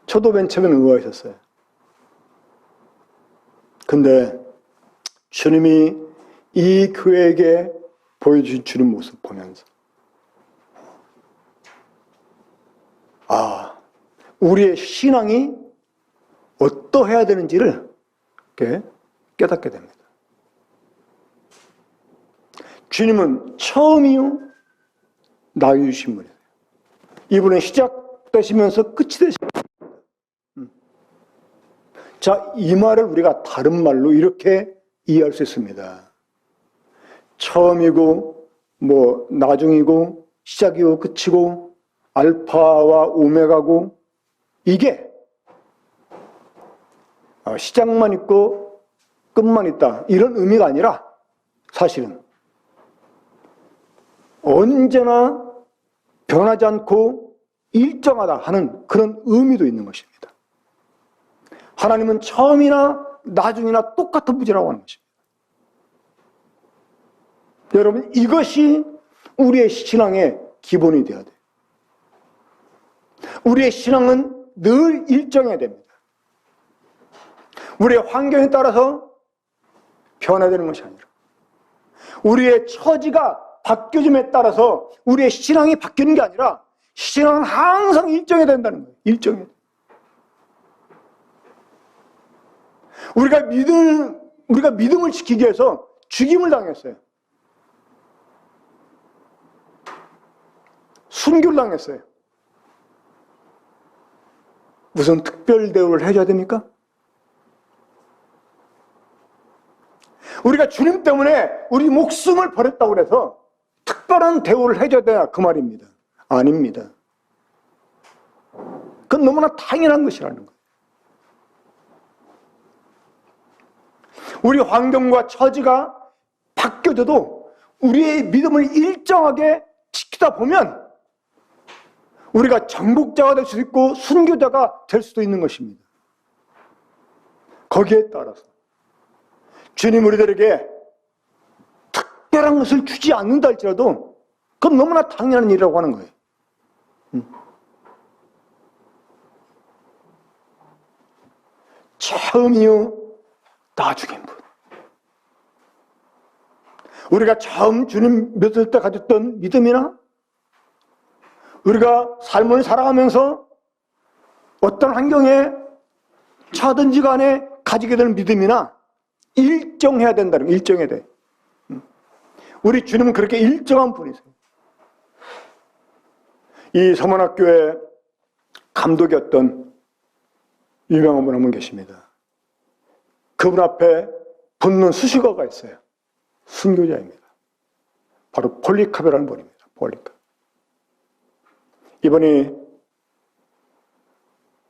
저도 맨 처음에는 의아했었어요. 근데 주님이 이 교회에게 보여주는 모습 보면서, 우리의 신앙이 어떠해야 되는지를 이렇게 깨닫게 됩니다. 주님은 처음이요 나유신 분이에요. 이분은 시작되시면서 끝이 되십니다. 자, 이 말을 우리가 다른 말로 이렇게 이해할 수 있습니다. 처음이고 뭐 나중이고 시작이고 끝이고 알파와 오메가고, 이게 시작만 있고 끝만 있다, 이런 의미가 아니라 사실은 언제나 변하지 않고 일정하다 하는 그런 의미도 있는 것입니다. 하나님은 처음이나 나중이나 똑같은 분이라고 하는 것입니다. 여러분, 이것이 우리의 신앙의 기본이 되어야 돼요. 우리의 신앙은 늘 일정해야 됩니다. 우리의 환경에 따라서 변화되는 것이 아니라, 우리의 처지가 바뀌어짐에 따라서 우리의 신앙이 바뀌는 게 아니라, 신앙은 항상 일정해야 된다는 거예요. 일정해야 돼요. 우리가 믿음을 지키기 위해서 죽임을 당했어요. 순교를 당했어요. 무슨 특별 대우를 해줘야 됩니까? 우리가 주님 때문에 우리 목숨을 버렸다고 해서 특별한 대우를 해줘야 되나, 그 말입니다. 아닙니다. 그건 너무나 당연한 것이라는 거예요. 우리 환경과 처지가 바뀌어져도 우리의 믿음을 일정하게 지키다 보면 우리가 정복자가 될 수도 있고 순교자가 될 수도 있는 것입니다. 거기에 따라서 주님 우리들에게 특별한 것을 주지 않는다 할지라도 그건 너무나 당연한 일이라고 하는 거예요. 처음이요 나중인 분. 우리가 처음 주님 믿을 때 가졌던 믿음이나, 우리가 삶을 살아가면서 어떤 환경에 처하든지 간에 가지게 되는 믿음이나 일정해야 된다는 거예요. 일정해야 돼. 우리 주님은 그렇게 일정한 분이세요. 이 서문학교의 감독이었던 유명한 분 한 분 계십니다. 그분 앞에 붙는 수식어가 있어요. 순교자입니다. 바로 폴리카베라는 분입니다. 폴리카베. 이분이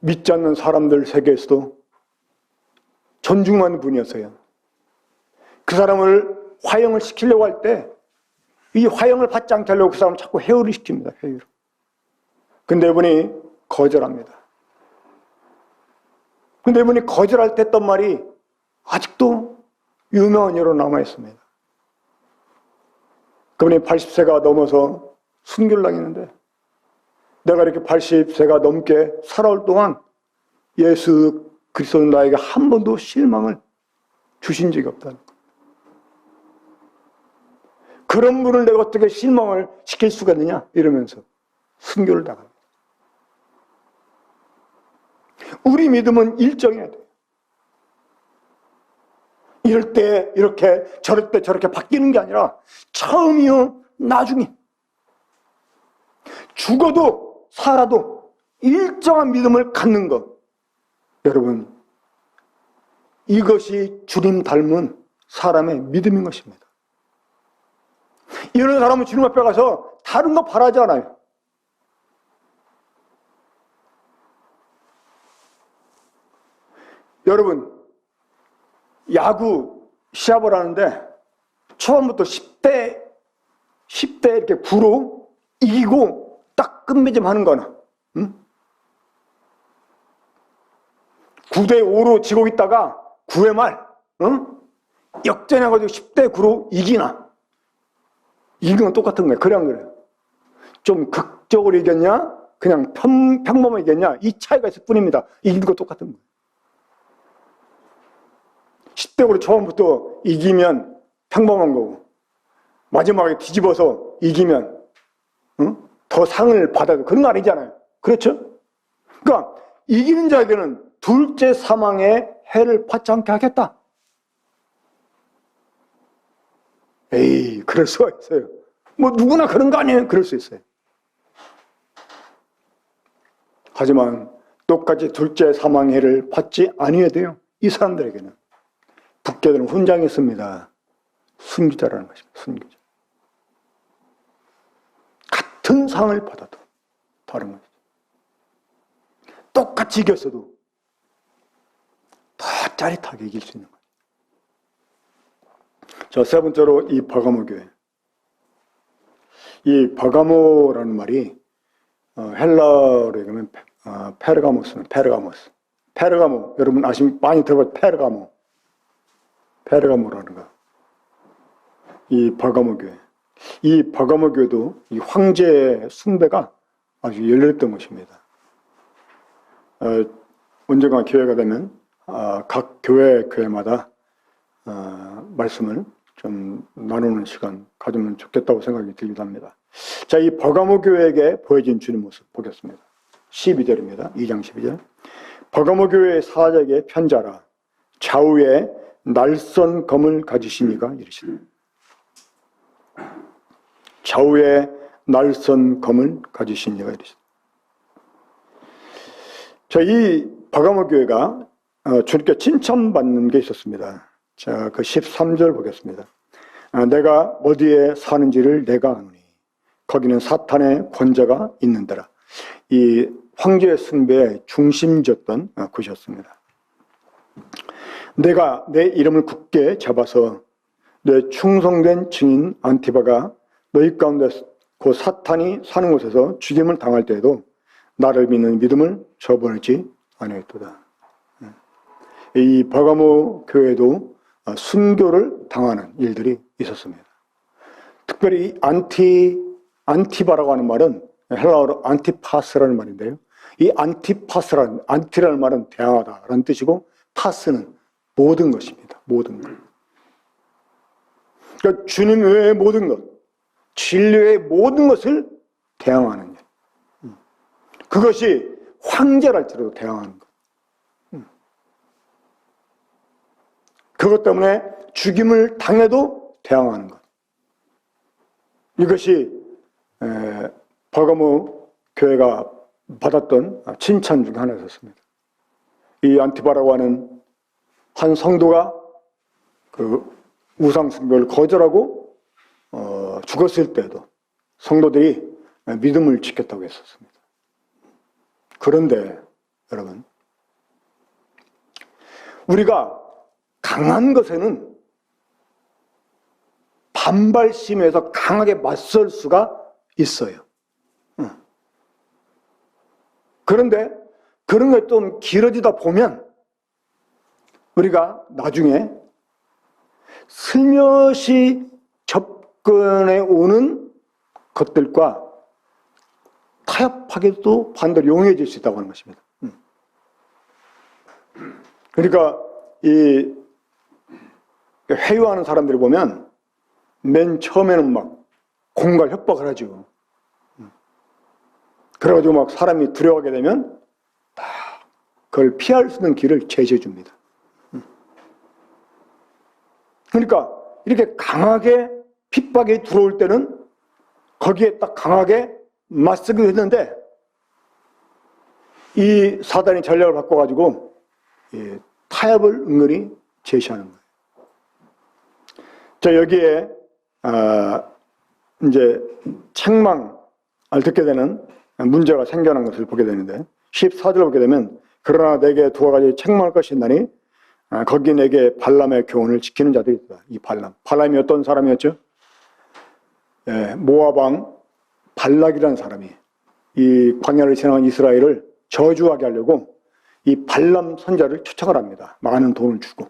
믿지 않는 사람들 세계에서도 존중하는 분이었어요. 그 사람을 화형을 시키려고 할 때 이 화형을 받지 않게 하려고 그 사람을 자꾸 해유를 시킵니다. 해유를. 근데 이분이 거절합니다. 근데 이분이 거절할 때 했던 말이 아직도 유명한 예로 남아있습니다. 그분이 80세가 넘어서 순교를 당했는데, 내가 이렇게 80세가 넘게 살아올 동안 예수 그리스도는 나에게 한 번도 실망을 주신 적이 없다는 거예요. 그런 분을 내가 어떻게 실망을 시킬 수가 있느냐 이러면서 순교를 당합니다. 우리 믿음은 일정해야 돼요. 이럴 때 이렇게 저럴 때 저렇게 바뀌는 게 아니라 처음이요 나중에 죽어도 살아도 일정한 믿음을 갖는 것, 여러분, 이것이 주님 닮은 사람의 믿음인 것입니다. 이런 사람은 주님 앞에 가서 다른 거 바라지 않아요. 여러분, 야구 시합을 하는데 처음부터 10대 이렇게 9로 이기고 딱 끝맺음 하는 거나, 응? 9대 5로 지고 있다가 9회 말, 응? 역전해가지고 10대 9로 이기나, 이긴 건 똑같은 거예요. 그래 안 그래요? 좀 극적으로 이겼냐, 그냥 평범하게 이겼냐, 이 차이가 있을 뿐입니다. 이긴 거 똑같은 거예요. 10대 5로 처음부터 이기면 평범한 거고, 마지막에 뒤집어서 이기면, 응? 더 상을 받아도 그런 거 아니잖아요. 그렇죠? 그러니까 이기는 자에게는 둘째 사망의 해를 받지 않게 하겠다. 에이, 그럴 수가 있어요. 뭐 누구나 그런 거 아니에요? 그럴 수 있어요. 하지만 똑같이 둘째 사망의 해를 받지 아니어야 돼요. 이 사람들에게는. 북계들은 훈장이 있습니다. 순교자라는 것입니다. 순교자. 같은 상을 받아도 다른 것이죠. 똑같이 이겼어도 더 짜릿하게 이길 수 있는 거예요. 자, 세 번째로 이 버가모 교회. 이 버가모라는 말이 헬라어로 얘기하면 페르가모스는 페르가모스. 페르가모, 여러분 많이 들어봤죠? 페르가모라는 거. 이 버가모 교회. 이 버가모 교회도 이 황제의 숭배가 아주 열렸던 것입니다. 언젠가 기회가 되면 각 교회마다 말씀을 좀 나누는 시간 가지면 좋겠다고 생각이 들기도 합니다. 자, 이 버가모 교회에게 보여진 주님 모습 보겠습니다. 12절입니다. 2장 12절. 버가모 교회의 사자에게 편자라, 좌우에 날선 검을 가지시니가 이르시되. 좌우에 날선 검을 가지시니가 이르시되. 자, 이 버가모 교회가 주님께 칭찬받는 게 있었습니다. 자, 그 13절 보겠습니다. 내가 어디에 사는지를 내가 아노니 거기는 사탄의 권자가 있는 데라. 이 황제의 숭배의 중심지였던 곳이었습니다. 내가 내 이름을 굳게 잡아서 내 충성된 증인 안티바가 너희 가운데 그 사탄이 사는 곳에서 죽임을 당할 때에도 나를 믿는 믿음을 저버리지 아니했도다. 이 버가모 교회도 순교를 당하는 일들이 있었습니다. 특별히 안티바라고 하는 말은 헬라어로 안티파스라는 말인데요. 이 안티라는 말은 대항하다라는 뜻이고, 파스는 모든 것입니다. 모든 것. 그러니까 주님 외의 모든 것, 진리의 모든 것을 대항하는 일. 그것이 황제랄지라도 대항하는 것. 그것 때문에 죽임을 당해도 대항하는 것. 이것이 버가모 교회가 받았던 칭찬 중 하나였습니다. 이 안티바라고 하는 한 성도가 그 우상 숭배를 거절하고 죽었을 때도 성도들이 믿음을 지켰다고 했었습니다. 그런데 여러분, 우리가 강한 것에는 반발심에서 강하게 맞설 수가 있어요. 그런데 그런 게 좀 길어지다 보면 우리가 나중에 슬며시 접근해 오는 것들과 타협하게도 반대로 용해질 수 있다고 하는 것입니다. 그러니까 이 회유하는 사람들이 보면 맨 처음에는 막 공갈 협박을 하죠. 그래가지고 막 사람이 두려워하게 되면 다 그걸 피할 수 있는 길을 제시해 줍니다. 그러니까 이렇게 강하게 핍박이 들어올 때는 거기에 딱 강하게 맞서기도 했는데, 이 사단이 전략을 바꿔가지고 타협을 은근히 제시하는 거예요. 자, 여기에 이제 책망을 듣게 되는 문제가 생겨난 것을 보게 되는데, 14절을 보게 되면 그러나 내게 두 가지 책망할 것이 있나니 거기 내게 발람의 교훈을 지키는 자들이 있다. 이 발람이 어떤 사람이었죠? 모압 왕 발락이라는 사람이 이 광야를 지나간 이스라엘을 저주하게 하려고 이 발람 선자를 초청을 합니다. 많은 돈을 주고.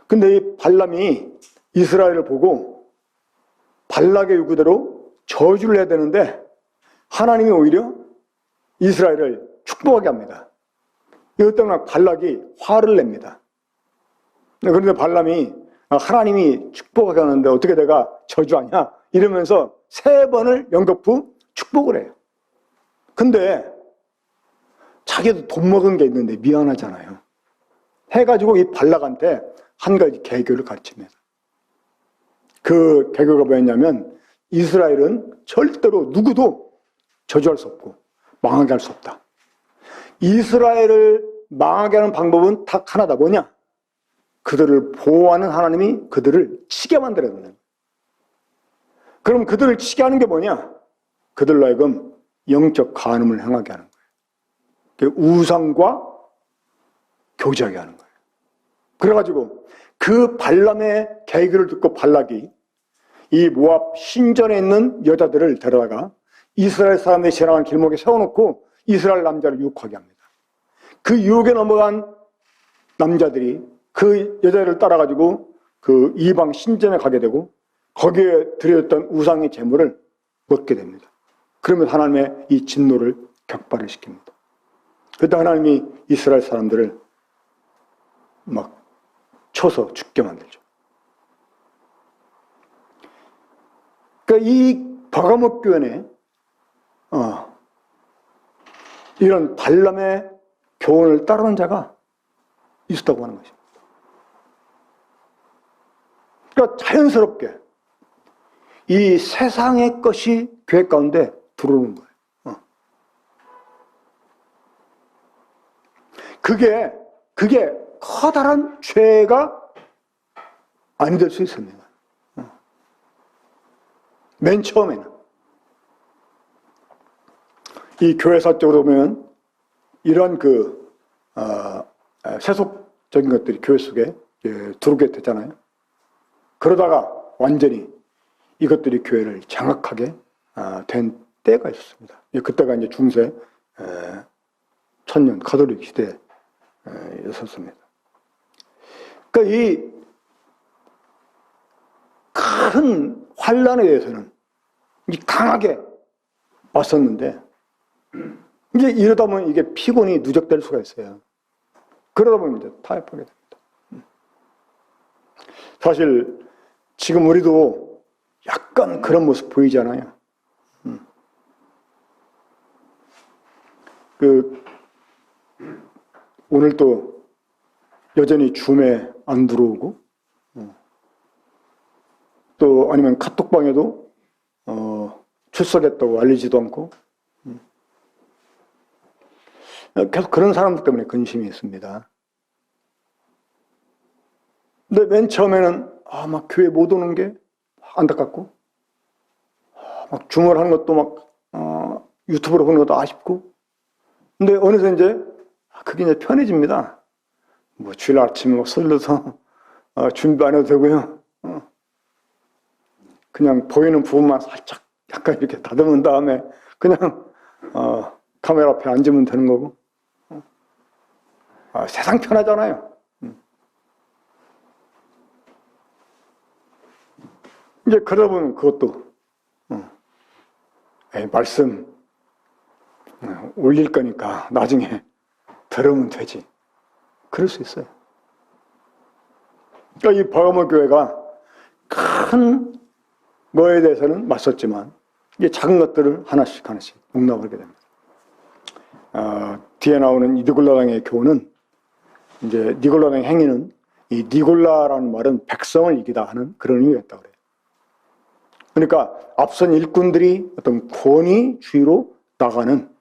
근데 이 발람이 이스라엘을 보고 발락의 요구대로 저주를 해야 되는데 하나님이 오히려 이스라엘을 축복하게 합니다. 이것 때문에 발락이 화를 냅니다. 그런데 발람이 하나님이 축복하게 하는데 어떻게 내가 저주하냐 이러면서 3번을 연거푸 축복을 해요. 근데 자기도 돈 먹은 게 있는데 미안하잖아요. 해가지고 이 발락한테 한 가지 개교를 가르칩니다. 그 개교가 뭐였냐면 이스라엘은 절대로 누구도 저주할 수 없고 망하게 할 수 없다. 이스라엘을 망하게 하는 방법은 딱 하나다. 뭐냐? 그들을 보호하는 하나님이 그들을 치게 만들어야 된다. 그럼 그들을 치게 하는 게 뭐냐? 그들로 하여금 영적 간음을 행하게 하는 거예요. 우상과 교제하게 하는 거예요. 그래가지고 그 발람의 계기를 듣고 발락이 이 모압 신전에 있는 여자들을 데려다가 이스라엘 사람들이 지나가는 길목에 세워놓고 이스라엘 남자를 유혹하게 합니다. 그 유혹에 넘어간 남자들이 그 여자를 따라가지고 그 이방 신전에 가게 되고 거기에 드려졌던 우상의 제물을 먹게 됩니다. 그러면 하나님의 이 진노를 격발을 시킵니다. 그때 하나님이 이스라엘 사람들을 막 쳐서 죽게 만들죠. 그러니까 이 버가모 교회에 이런 발람의 교훈을 따르는 자가 있었다고 하는 것입니다. 그러니까 자연스럽게 이 세상의 것이 교회 가운데 들어오는 거예요. 그게 커다란 죄가 아니 될 수 있습니다. 맨 처음에는 이 교회사적으로 보면 이런 세속적인 것들이 교회 속에 들어오게 됐잖아요. 그러다가 완전히 이것들이 교회를 장악하게 된 때가 있었습니다. 그때가 이제 중세 천년 가톨릭 시대였었습니다. 그러니까 이 큰 환란에 대해서는 강하게 왔었는데 이제 이러다 보면 이게 피곤이 누적될 수가 있어요. 그러다 보면 이제 타협하게 됩니다. 사실 지금 우리도 약간 그런 모습 보이잖아요. 오늘 또 여전히 줌에 안 들어오고, 또 아니면 카톡방에도 출석했다고 알리지도 않고, 계속 그런 사람들 때문에 근심이 있습니다. 근데 맨 처음에는 막 교회 못 오는 게 안타깝고, 막 줌을 하는 것도 막 유튜브로 보는 것도 아쉽고, 근데 어느새 이제 그게 이제 편해집니다. 뭐 주일 아침에 막 설러서 준비 안 해도 되고요. 그냥 보이는 부분만 살짝 약간 이렇게 다듬은 다음에 그냥 카메라 앞에 앉으면 되는 거고. 세상 편하잖아요. 이제 그러다 보면 그것도 말씀 올릴 거니까 나중에 들으면 되지. 그럴 수 있어요. 그러니까 이 버가모 교회가 큰 거에 대해서는 맞섰지만 이게 작은 것들을 하나씩 용납하게 됩니다. 뒤에 나오는 이 니골라당의 교훈은, 이제 니골라당의 행위는, 이 니골라라는 말은 백성을 이기다 하는 그런 의미가 있다고 그래요. 그러니까 앞선 일꾼들이 어떤 권위주의로 나가는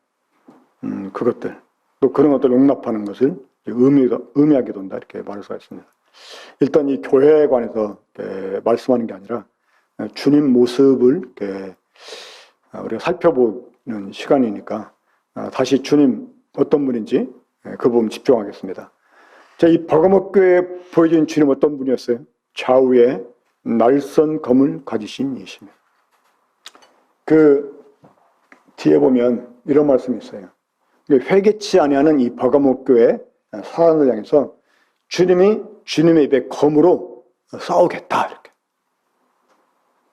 그것들, 또 그런 것들을 용납하는 것을 의미하게 된다, 이렇게 말할 수가 있습니다. 일단 이 교회에 관해서 말씀하는 게 아니라 주님 모습을 우리가 살펴보는 시간이니까 다시 주님 어떤 분인지 그 부분 집중하겠습니다. 자, 이 버가모 교회에 보여진 주님 어떤 분이었어요? 좌우에 날선 검을 가지신 이시며, 그 뒤에 보면 이런 말씀이 있어요. 회개치 아니하는 이 버가모 교회 사람을 향해서 주님이 주님의 입에 검으로 싸우겠다, 이렇게.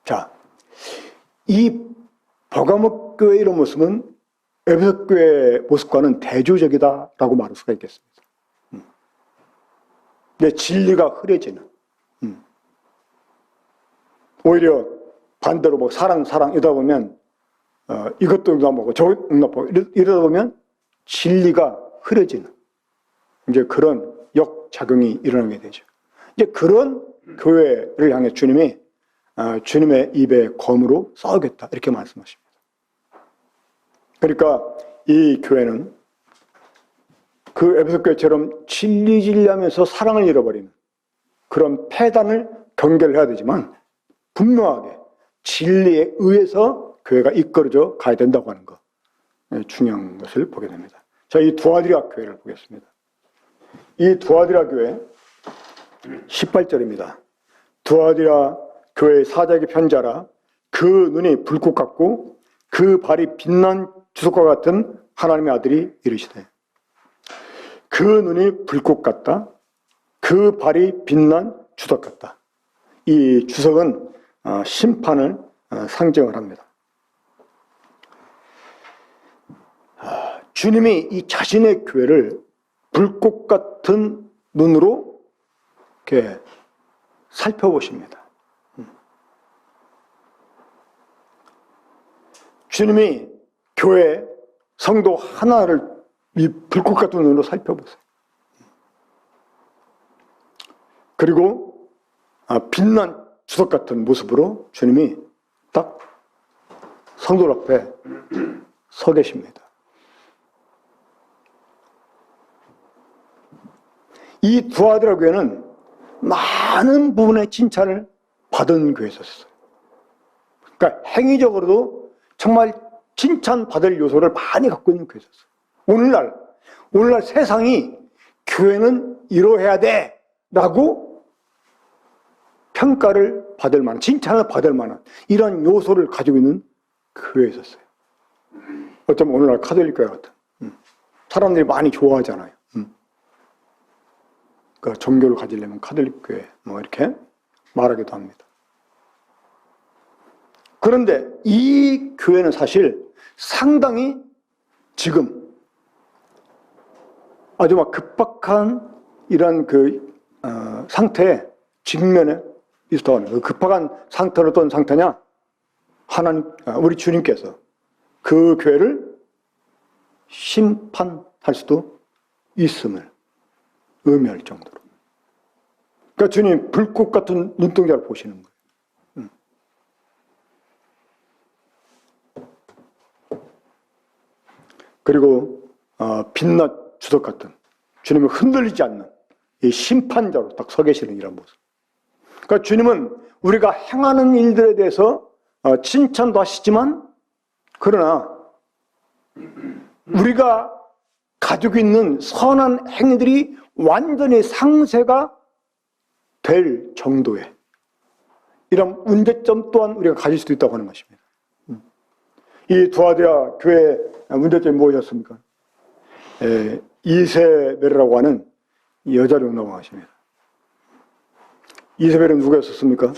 자, 이 버가모 교회의 이런 모습은 에베소 교회의 모습과는 대조적이다라고 말할 수가 있겠습니다. 내 진리가 흐려지는, 오히려 반대로 뭐 사랑 이러다 보면 이것도 용납하고 저것도 용납하고 이러다 보면 진리가 흐려지는 이제 그런 역작용이 일어나게 되죠. 이제 그런 교회를 향해 주님이 주님의 입에 검으로 싸우겠다, 이렇게 말씀하십니다. 그러니까 이 교회는 그 에베소 교회처럼 진리하면서 사랑을 잃어버리는 그런 폐단을 경계를 해야 되지만, 분명하게 진리에 의해서 교회가 이끌어져 가야 된다고 하는 것, 중요한 것을 보게 됩니다. 자, 이 두아디라 교회를 보겠습니다. 이 두아디라 교회 18절입니다. 두아디라 교회의 사자에게 편지하라. 그 눈이 불꽃 같고 그 발이 빛난 주석과 같은 하나님의 아들이 이르시되. 그 눈이 불꽃 같다. 그 발이 빛난 주석 같다. 이 주석은 심판을 상징을 합니다. 주님이 이 자신의 교회를 불꽃 같은 눈으로 이렇게 살펴보십니다. 주님이 교회 성도 하나를 이 불꽃 같은 눈으로 살펴보세요. 그리고 빛난 주석 같은 모습으로 주님이 딱 성도 앞에 서 계십니다. 이 두아디라 교회는 많은 부분의 칭찬을 받은 교회였어요. 그러니까 행위적으로도 정말 칭찬받을 요소를 많이 갖고 있는 교회였어요. 오늘날 세상이 교회는 이러해야 돼 라고 평가를 받을 만한, 칭찬을 받을 만한 이런 요소를 가지고 있는 교회였어요. 어쩌면 오늘날 카톨릭 교회 같은, 사람들이 많이 좋아하잖아요. 그 종교를 가지려면 카톨릭 교회 뭐 이렇게 말하기도 합니다. 그런데 이 교회는 사실 상당히 지금 아주 막 급박한 이런 상태에 직면해 있었다고 합니다. 급박한 상태는 어떤 상태냐? 우리 주님께서 그 교회를 심판할 수도 있음을 의미할 정도로. 그러니까 주님 불꽃 같은 눈동자를 보시는 거예요. 그리고 빛난 주석 같은, 주님은 흔들리지 않는 이 심판자로 딱 서 계시는 이런 모습. 그러니까 주님은 우리가 행하는 일들에 대해서 칭찬도 하시지만, 그러나 우리가 가지고 있는 선한 행위들이 완전히 상쇄가 될 정도의 이런 문제점 또한 우리가 가질 수도 있다고 하는 것입니다. 이 두아디라 교회의 문제점이 무엇이었습니까? 이세벨이라고 하는 여자를 운동하십니다. 이세벨은 누구였었습니까?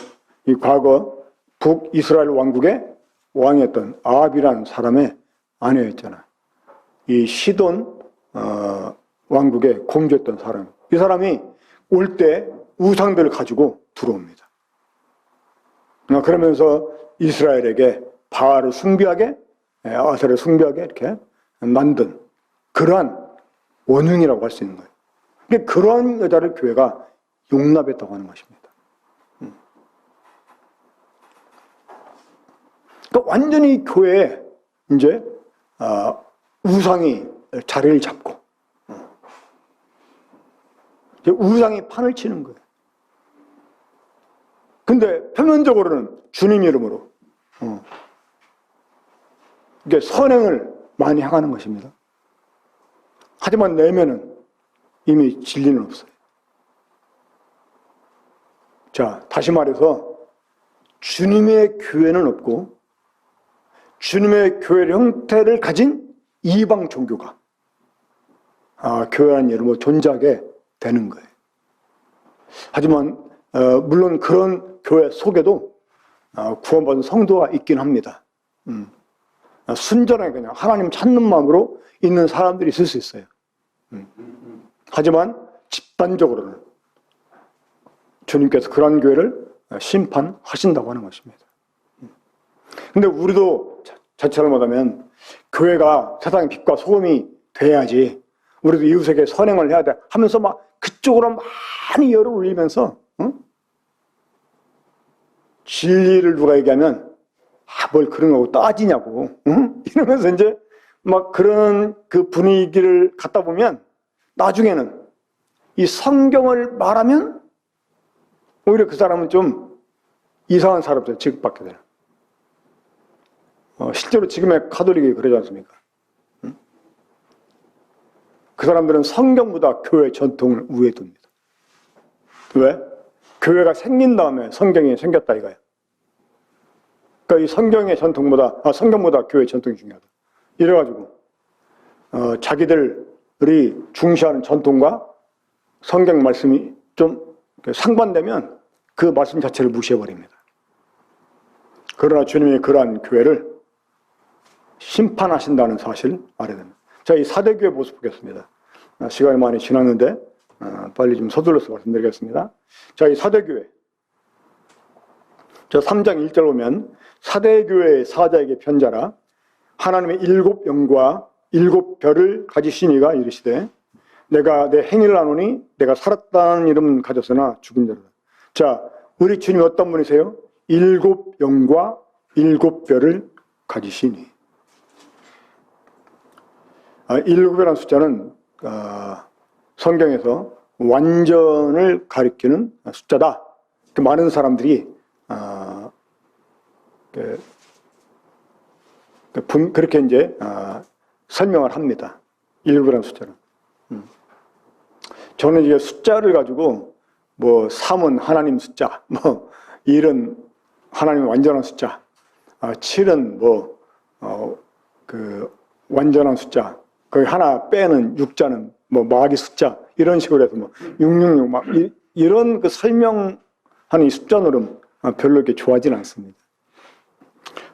이 과거 북이스라엘 왕국의 왕이었던 아합이라는 사람의 아내였잖아요. 이 시돈 왕국의 공주였던 사람. 이 사람이 올 때 우상들을 가지고 들어옵니다. 그러면서 이스라엘에게 바알을 숭배하게, 아세라를 숭배하게 이렇게 만든 그러한 원흉이라고 할 수 있는 거예요. 그러니까 그러한 여자를 교회가 용납했다고 하는 것입니다. 그러니까 완전히 교회에 이제 우상이 자리를 잡고 이제 우상이 판을 치는 거예요. 근데 표면적으로는 주님 이름으로 이게 선행을 많이 행하는 것입니다. 하지만 내면은 이미 진리는 없어요. 자, 다시 말해서 주님의 교회는 없고 주님의 교회 형태를 가진 이방 종교가 교회라는 이름으로 존재하게 되는 거예요. 하지만 물론 그런 교회 속에도 구원받은 성도가 있긴 합니다. 순전하게 그냥 하나님 찾는 마음으로 있는 사람들이 있을 수 있어요. 하지만 집단적으로는 주님께서 그런 교회를 심판하신다고 하는 것입니다. 근데 우리도 자칫 못하면 교회가 세상의 빛과 소금이 돼야지, 우리도 이웃에게 선행을 해야 돼 하면서 막 그쪽으로 많이 열을 올리면서 진리를 누가 얘기하면 뭘 그런 거고 따지냐고 이러면서 이제 막 그런 그 분위기를 갖다 보면 나중에는 이 성경을 말하면 오히려 그 사람은 좀 이상한 사람처럼 취급받게 돼요. 실제로 지금의 가톨릭이 그러지 않습니까? 그 사람들은 성경보다 교회 전통을 우위에 둡니다. 왜? 교회가 생긴 다음에 성경이 생겼다 이거야. 그러니까 이 성경의 전통보다 성경보다 교회 전통이 중요하다. 이래가지고 자기들이 중시하는 전통과 성경 말씀이 좀 상반되면 그 말씀 자체를 무시해버립니다. 그러나 주님이 그러한 교회를 심판하신다는 사실 알아야 됩니다. 자, 이 사대교회 모습 보겠습니다. 시간이 많이 지났는데 빨리 좀 서둘러서 말씀드리겠습니다. 자, 이 사대교회. 자, 3장 1절 보면 사대교회의 사자에게 편자라 하나님의 7 영과 7 별을 가지신 이가 이르시되 내가 내 행위를 아노니 내가 살았다는 이름은 가졌으나 죽은 자로다. 자, 우리 주님이 어떤 분이세요? 7 영과 7 별을 가지시니. 7이라는 숫자는 성경에서 완전을 가리키는 숫자다. 많은 사람들이 그렇게 이제 설명을 합니다. 7이라는 숫자는. 저는 이제 숫자를 가지고 뭐 3은 하나님 숫자, 뭐 1은 하나님의 완전한 숫자, 7은 그 완전한 숫자, 거기 하나 빼는 6자는 뭐 마귀 숫자, 이런 식으로 해서 뭐 666 막 이런 그 설명하는 이 숫자 노름 별로 이렇게 좋아하지는 않습니다.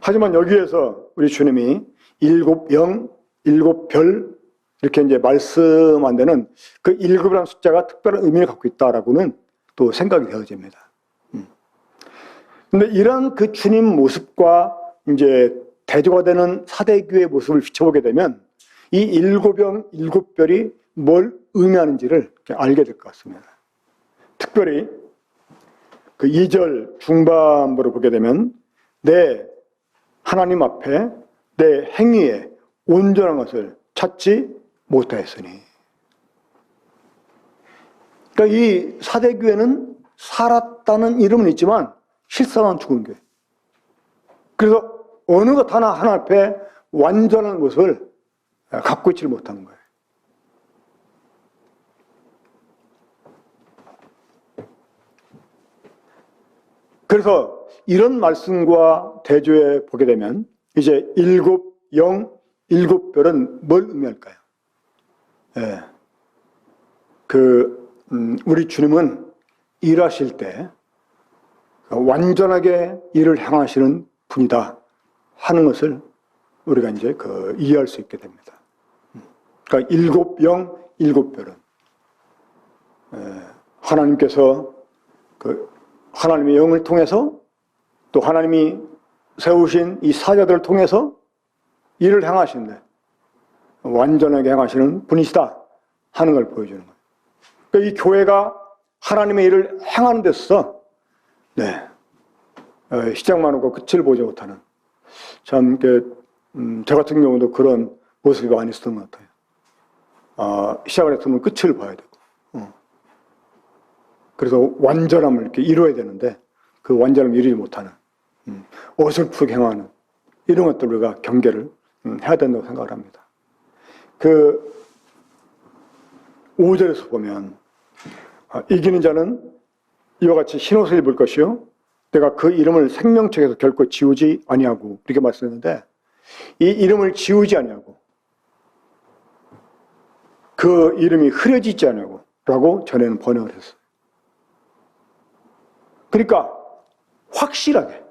하지만 여기에서 우리 주님이 7 영, 7 별 이렇게 이제 말씀한 데는 그 7이라는 숫자가 특별한 의미를 갖고 있다라고는 또 생각이 되어집니다. 근데 이런 그 주님 모습과 이제 대조가 되는 사대교회의 모습을 비춰보게 되면 이 7 영, 7 별이 뭘 의미하는지를 알게 될 것 같습니다. 특별히 그 2절 중반부로 보게 되면 내 하나님 앞에 내 행위에 온전한 것을 찾지 못하였으니. 그러니까 이 사대교회는 살았다는 이름은 있지만 실상은 죽은 교회. 그래서 어느 것 하나 앞에 완전한 것을 갖고 있지 못하는 거예요. 그래서 이런 말씀과 대조해 보게 되면 이제 7 영, 7 별은 뭘 의미할까요? 예. 우리 주님은 일하실 때 완전하게 일을 행하시는 분이다 하는 것을 우리가 이제 이해할 수 있게 됩니다. 그러니까 7 영, 7 별은 하나님께서 하나님의 영을 통해서 또 하나님이 세우신 이 사자들을 통해서 일을 행하시는데 완전하게 행하시는 분이시다 하는 걸 보여주는 거예요. 그러니까 이 교회가 하나님의 일을 행하는 데서 시작만 하고 끝을 보지 못하는 참 저 같은 경우도 그런 모습이 많이 있었던 것 같아요. 시작을 했으면 끝을 봐야 되고 그래서 완전함을 이렇게 이루어야 되는데 그 완전함을 이루지 못하는 어설프게 행하는 이런 것들 우리가 경계를 해야 된다고 생각을 합니다. 그 5절에서 보면 이기는 자는 이와 같이 흰옷을 입을 것이요 내가 그 이름을 생명책에서 결코 지우지 아니하고 이렇게 말씀했는데 이 이름을 지우지 아니하고 그 이름이 흐려지지 아니하고 라고 전에는 번역을 했어요. 그러니까 확실하게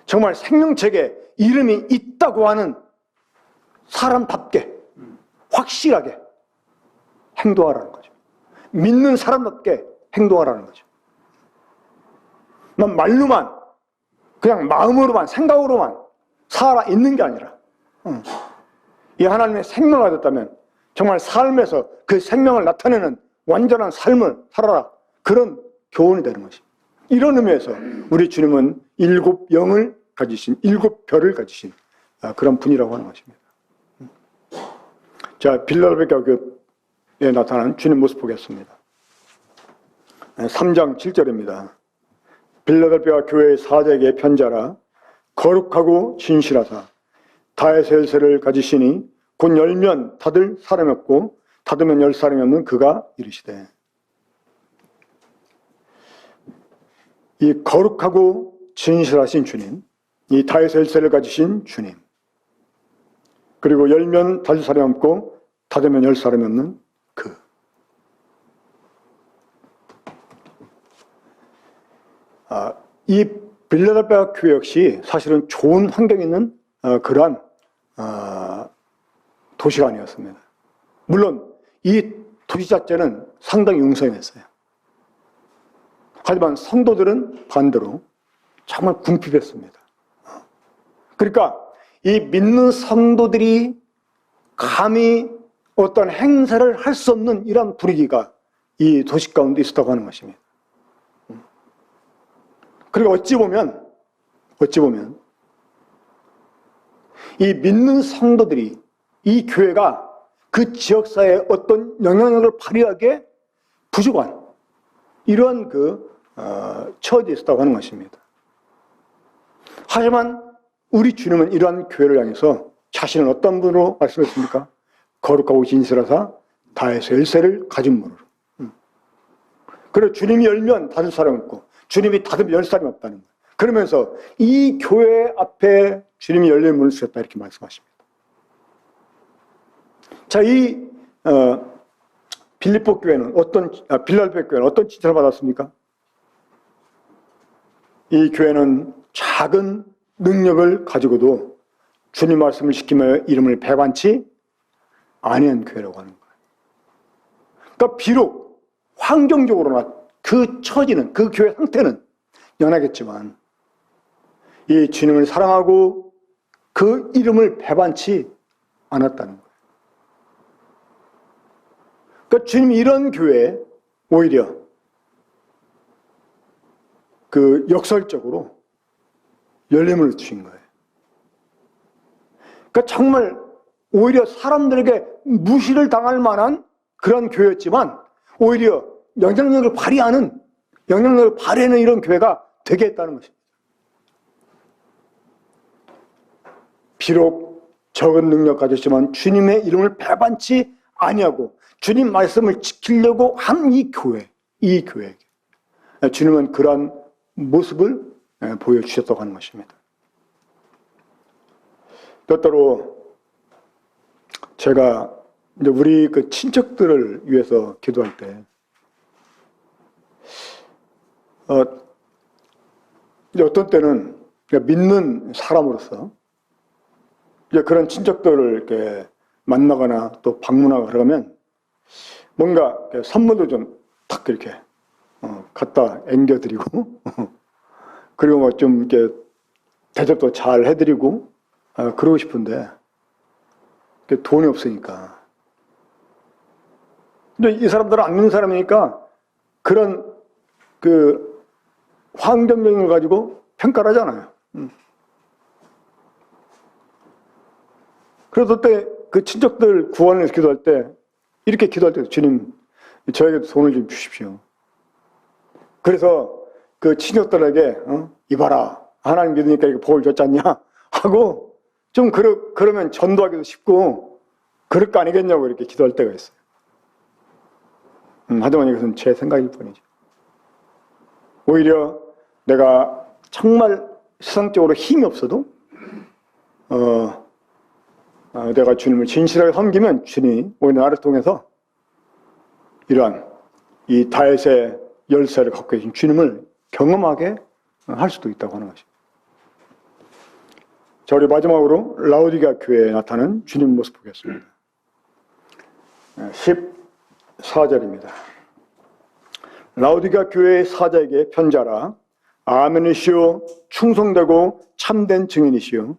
정말 생명책에 이름이 있다고 하는 사람답게 확실하게 행동하라는 거죠. 믿는 사람답게 행동하라는 거죠. 난 말로만 그냥 마음으로만 생각으로만 살아있는 게 아니라 이 하나님의 생명을 얻었다면 정말 삶에서 그 생명을 나타내는 완전한 삶을 살아라 그런 교훈이 되는 것입니다. 이런 의미에서 우리 주님은 7영을 가지신 7별을 가지신 그런 분이라고 하는 것입니다. 자, 빌라델피아 교회에 나타난 주님 모습 보겠습니다. 3장 7절입니다. 빌라델피아 교회의 사자에게 편지하라. 거룩하고 진실하사 다윗의 열쇠를 가지시니 곧 열면 닫을 사람이 없고 닫으면 열 사람이 없는 그가 이르시되. 이 거룩하고 진실하신 주님, 이 다윗의 열쇠를 가지신 주님, 그리고 열면 닫을 사람이 없고 닫으면 열 사람이 없는 그. 이 빌라델피아 교회 역시 사실은 좋은 환경이 있는 그러한 도시가 아니었습니다. 물론 이 도시 자체는 상당히 융성했어요. 하지만 성도들은 반대로 정말 궁핍했습니다. 그러니까 이 믿는 성도들이 감히 어떤 행사를 할 수 없는 이런 분위기가 이 도시 가운데 있었다고 하는 것입니다. 그리고 어찌 보면 이 믿는 성도들이 이 교회가 그 지역사회에 어떤 영향력을 발휘하기에 부족한 이러한 처지에 있었다고 하는 것입니다. 하지만 우리 주님은 이러한 교회를 향해서 자신은 어떤 분으로 말씀했습니까? 거룩하고 진실하사 다윗의 열쇠를 가진 분으로. 그리고 주님이 열면 닫을 사람이 없고 주님이 닫으면 열 사람이 없다는 거예요. 그러면서 이 교회 앞에 주님이 열린 문을 쓰셨다 이렇게 말씀하십니다. 자, 이 빌립보 교회는 빌라델피아 교회는 어떤 칭찬을 받았습니까? 이 교회는 작은 능력을 가지고도 주님 말씀을 지키며 이름을 배반치 아니한 교회라고 하는 거예요. 그러니까 비록 환경적으로나 그 처지는, 그 교회 상태는 연하겠지만 이 주님을 사랑하고 그 이름을 배반치 않았다는 거예요. 그러니까 주님이 이런 교회에 오히려 그 역설적으로 열림을 주신 거예요. 그러니까 정말 오히려 사람들에게 무시를 당할 만한 그런 교회였지만 오히려 영향력을 발휘하는 이런 교회가 되게 했다는 것입니다. 비록 적은 능력 가졌지만 주님의 이름을 배반치 아니하고 주님 말씀을 지키려고 한 이 교회에게 주님은 그러한 모습을 보여주셨다고 하는 것입니다. 때때로 제가 이제 우리 그 친척들을 위해서 기도할 때 이제 어떤 때는 믿는 사람으로서 이제 그런 친척들을 이렇게 만나거나 또 방문하거나 그러면 뭔가 선물도 좀 탁 이렇게 갖다 앵겨드리고 그리고 뭐 좀 이렇게 대접도 잘 해드리고 그러고 싶은데 돈이 없으니까. 근데 이 사람들은 안 믿는 사람이니까 그런 그 환경적인 걸 가지고 평가를 하잖아요. 그래서 그때 그 친척들 구원을 위해서 기도할 때 이렇게 기도할 때 주님 저에게도 돈을 좀 주십시오. 그래서 그 친척들에게 이봐라 하나님 믿으니까 이렇게 복을 줬잖냐 하고 좀 그러면 전도하기도 쉽고 그럴 거 아니겠냐고 이렇게 기도할 때가 있어요. 하지만 이것은 제 생각일 뿐이죠. 오히려 내가 정말 세상적으로 힘이 없어도 내가 주님을 진실하게 섬기면 주님이 오히려 나를 통해서 이러한 이 다윗의 열쇠를 갖고 계신 주님을 경험하게 할 수도 있다고 하는 것입니다. 자, 우리 마지막으로 라오디게아 교회에 나타나는 주님 모습 보겠습니다. 14절입니다. 라오디게아 교회의 사자에게 편지하라. 아멘이시오 충성되고 참된 증인이시오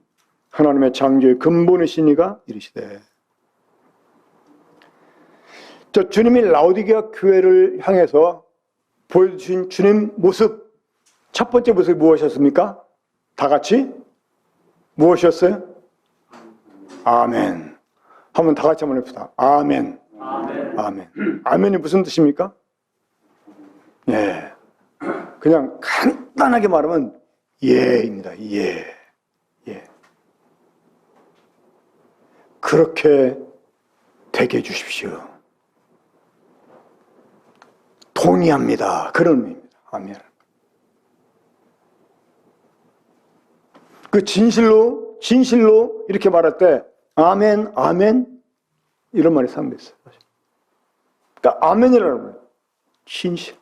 하나님의 창조의 근본이시니가 이르시되. 저 주님이 라오디게아 교회를 향해서 보여주신 주님 모습, 첫 번째 모습이 무엇이었습니까? 다 같이 무엇이었어요? 아멘. 한번 다 같이 한번 해봅시다. 아멘. 아멘. 아멘. 아멘이 무슨 뜻입니까? 예. 그냥 간단하게 말하면 예입니다. 예. 예. 그렇게 되게 해주십시오. 동의합니다. 그런 의미입니다. 아멘. 그 진실로 이렇게 말할 때 아멘, 아멘 이런 말이 사용됐어요. 그러니까 아멘이라는 거예요. 진실.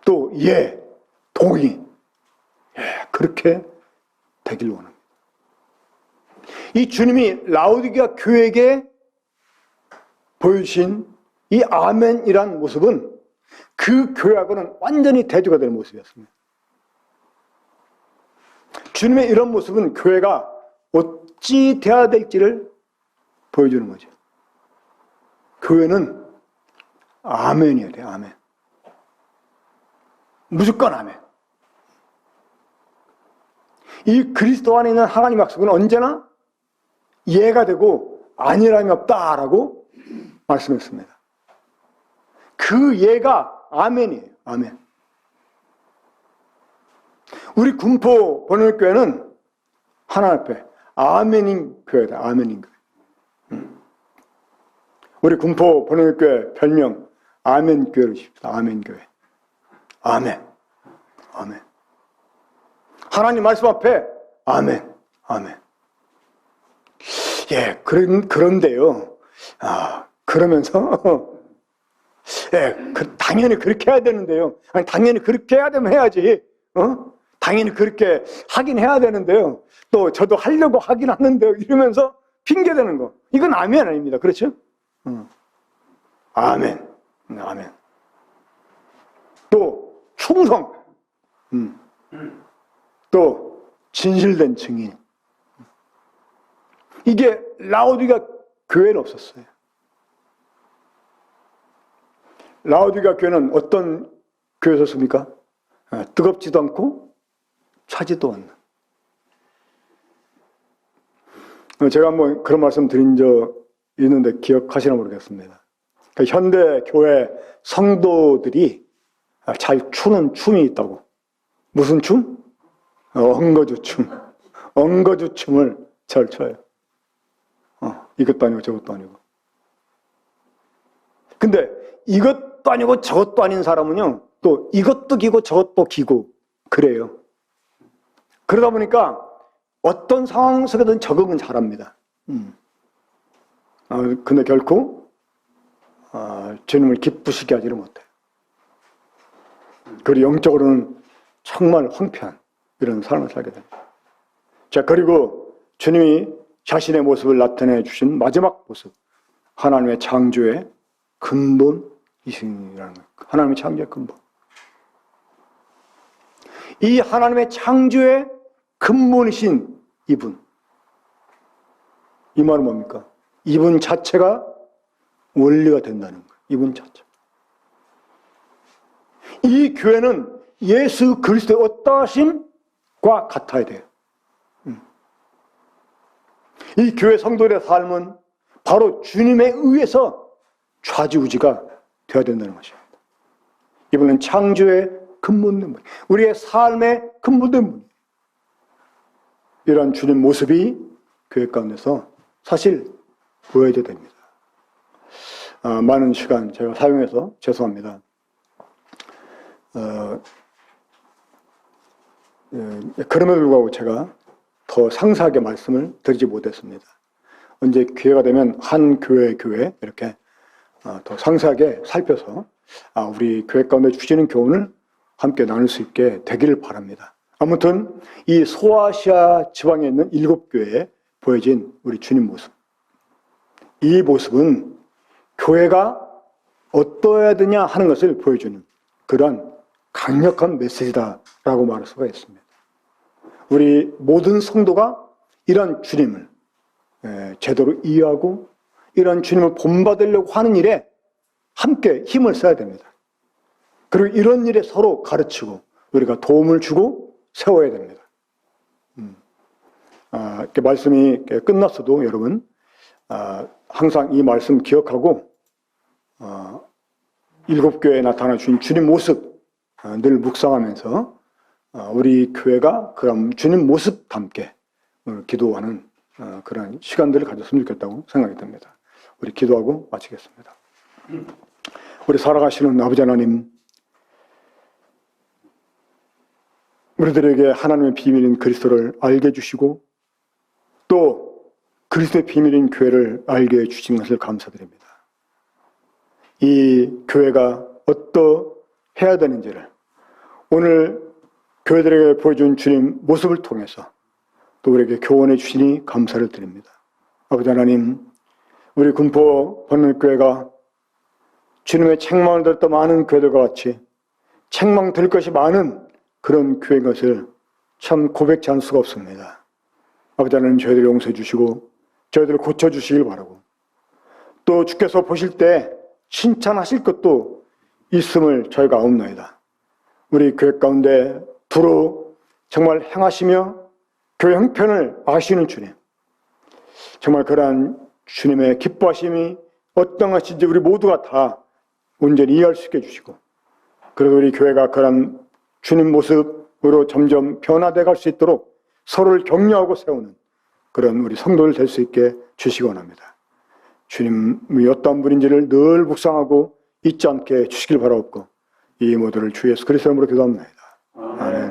또 예, 동의. 예, 그렇게 되길 원합니다. 이 주님이 라오디게아 교회에게 보여주신 이 아멘이란 모습은 그 교회하고는 완전히 대조가 되는 모습이었습니다. 주님의 이런 모습은 교회가 어찌 돼야 될지를 보여주는 거죠. 교회는 아멘이어야 돼요. 아멘. 무조건 아멘. 이 그리스도 안에 있는 하나님 약속은 언제나 예가 되고 아니라는 없다라고 말씀했습니다. 그 예가 아멘이에요. 아멘. 우리 군포 번영교회는 하나님 앞에 아멘인 교회다. 아멘인 교회. 우리 군포 번영교회 별명 아멘 교회로 칩시다. 아멘 교회. 아멘. 아멘. 하나님 말씀 앞에 아멘. 아멘. 예, 그런데요. 그러면서 예, 당연히 그렇게 해야 되는데요. 아니, 당연히 그렇게 해야 되면 해야지. 당연히 그렇게 하긴 해야 되는데요. 또 저도 하려고 하긴 하는데요. 이러면서 핑계대는 거. 이건 아멘 아닙니다. 그렇죠? 아멘. 아멘. 또 충성. 또 진실된 증인. 이게 라오디게아 교회는 없었어요. 라오디게아 교회는 어떤 교회였습니까? 뜨겁지도 않고 차지도 않는. 제가 한번 그런 말씀 드린 적 있는데 기억하시나 모르겠습니다. 그러니까 현대 교회 성도들이 잘 추는 춤이 있다고. 무슨 춤? 엉거주춤. 엉거주춤을 잘 춰요. 이것도 아니고 저것도 아니고. 근데 이것도 아니고 저것도 아닌 사람은요, 또 이것도 기고 저것도 기고 그래요. 그러다 보니까 어떤 상황 속에든 적응은 잘합니다. 근데 결코 주님을 기쁘시게 하지를 못해요. 그리고 영적으로는 정말 황폐한 이런 삶을 살게 됩니다. 자, 그리고 주님이 자신의 모습을 나타내 주신 마지막 모습, 하나님의 창조의 근본이시라는 거예요. 하나님의 창조의 근본. 이 하나님의 창조의 근본이신 이분. 이 말은 뭡니까? 이분 자체가 원리가 된다는 거예요. 이분 자체. 이 교회는 예수 그리스도의 어떠하심과 같아야 돼요. 이 교회 성도들의 삶은 바로 주님에 의해서 좌지우지가 되어야 된다는 것입니다. 이분은 창조의 근본된 분, 우리의 삶의 근본된 분. 이런 주님 모습이 교회 가운데서 사실 보여야 됩니다. 많은 시간 제가 사용해서 죄송합니다. 그럼에도 불구하고 제가 더 상세하게 말씀을 드리지 못했습니다. 언제 기회가 되면 한 교회 이렇게 더 상세하게 살펴서 우리 교회 가운데 주시는 교훈을 함께 나눌 수 있게 되기를 바랍니다. 아무튼 이 소아시아 지방에 있는 7교회에 보여진 우리 주님 모습, 이 모습은 교회가 어떠해야 되냐 하는 것을 보여주는 그러한 강력한 메시지다라고 말할 수가 있습니다. 우리 모든 성도가 이런 주님을 제대로 이해하고 이런 주님을 본받으려고 하는 일에 함께 힘을 써야 됩니다. 그리고 이런 일에 서로 가르치고 우리가 도움을 주고 세워야 됩니다. 이렇게 말씀이 끝났어도 여러분 항상 이 말씀 기억하고 7교회에 나타나 주신 주님 모습 늘 묵상하면서 우리 교회가 그런 주님 모습 함께 기도하는 그런 시간들을 가졌으면 좋겠다고 생각이 듭니다. 우리 기도하고 마치겠습니다. 우리 살아가시는 아버지 하나님, 우리들에게 하나님의 비밀인 그리스도를 알게 해주시고 또 그리스도의 비밀인 교회를 알게 해주신 것을 감사드립니다. 이 교회가 어떠해야 되는지를 오늘 교회들에게 보여준 주님 모습을 통해서 또 우리에게 교훈해 주시니 감사를 드립니다. 아버지 하나님, 우리 군포 번능교회가 주님의 책망을 들었던 많은 교회들과 같이 책망 들 것이 많은 그런 교회인 것을 참 고백치 않을 수가 없습니다. 아버지 하나님, 저희들을 용서해 주시고 저희들을 고쳐주시길 바라고 또 주께서 보실 때 칭찬하실 것도 있음을 저희가 아옵나이다. 우리 교회 가운데 두루 정말 행하시며 교회 형편을 아시는 주님, 정말 그러한 주님의 기뻐하심이 어떤 것인지 우리 모두가 다 온전히 이해할 수 있게 해주시고 그래도 우리 교회가 그런 주님 모습으로 점점 변화돼 갈 수 있도록 서로를 격려하고 세우는 그런 우리 성도들 될 수 있게 주시기 원합니다. 주님이 어떤 분인지를 늘 묵상하고 잊지 않게 주시길 바라옵고 이 모두를 주 예수 그리스도 이름으로 기도합니다. 아멘.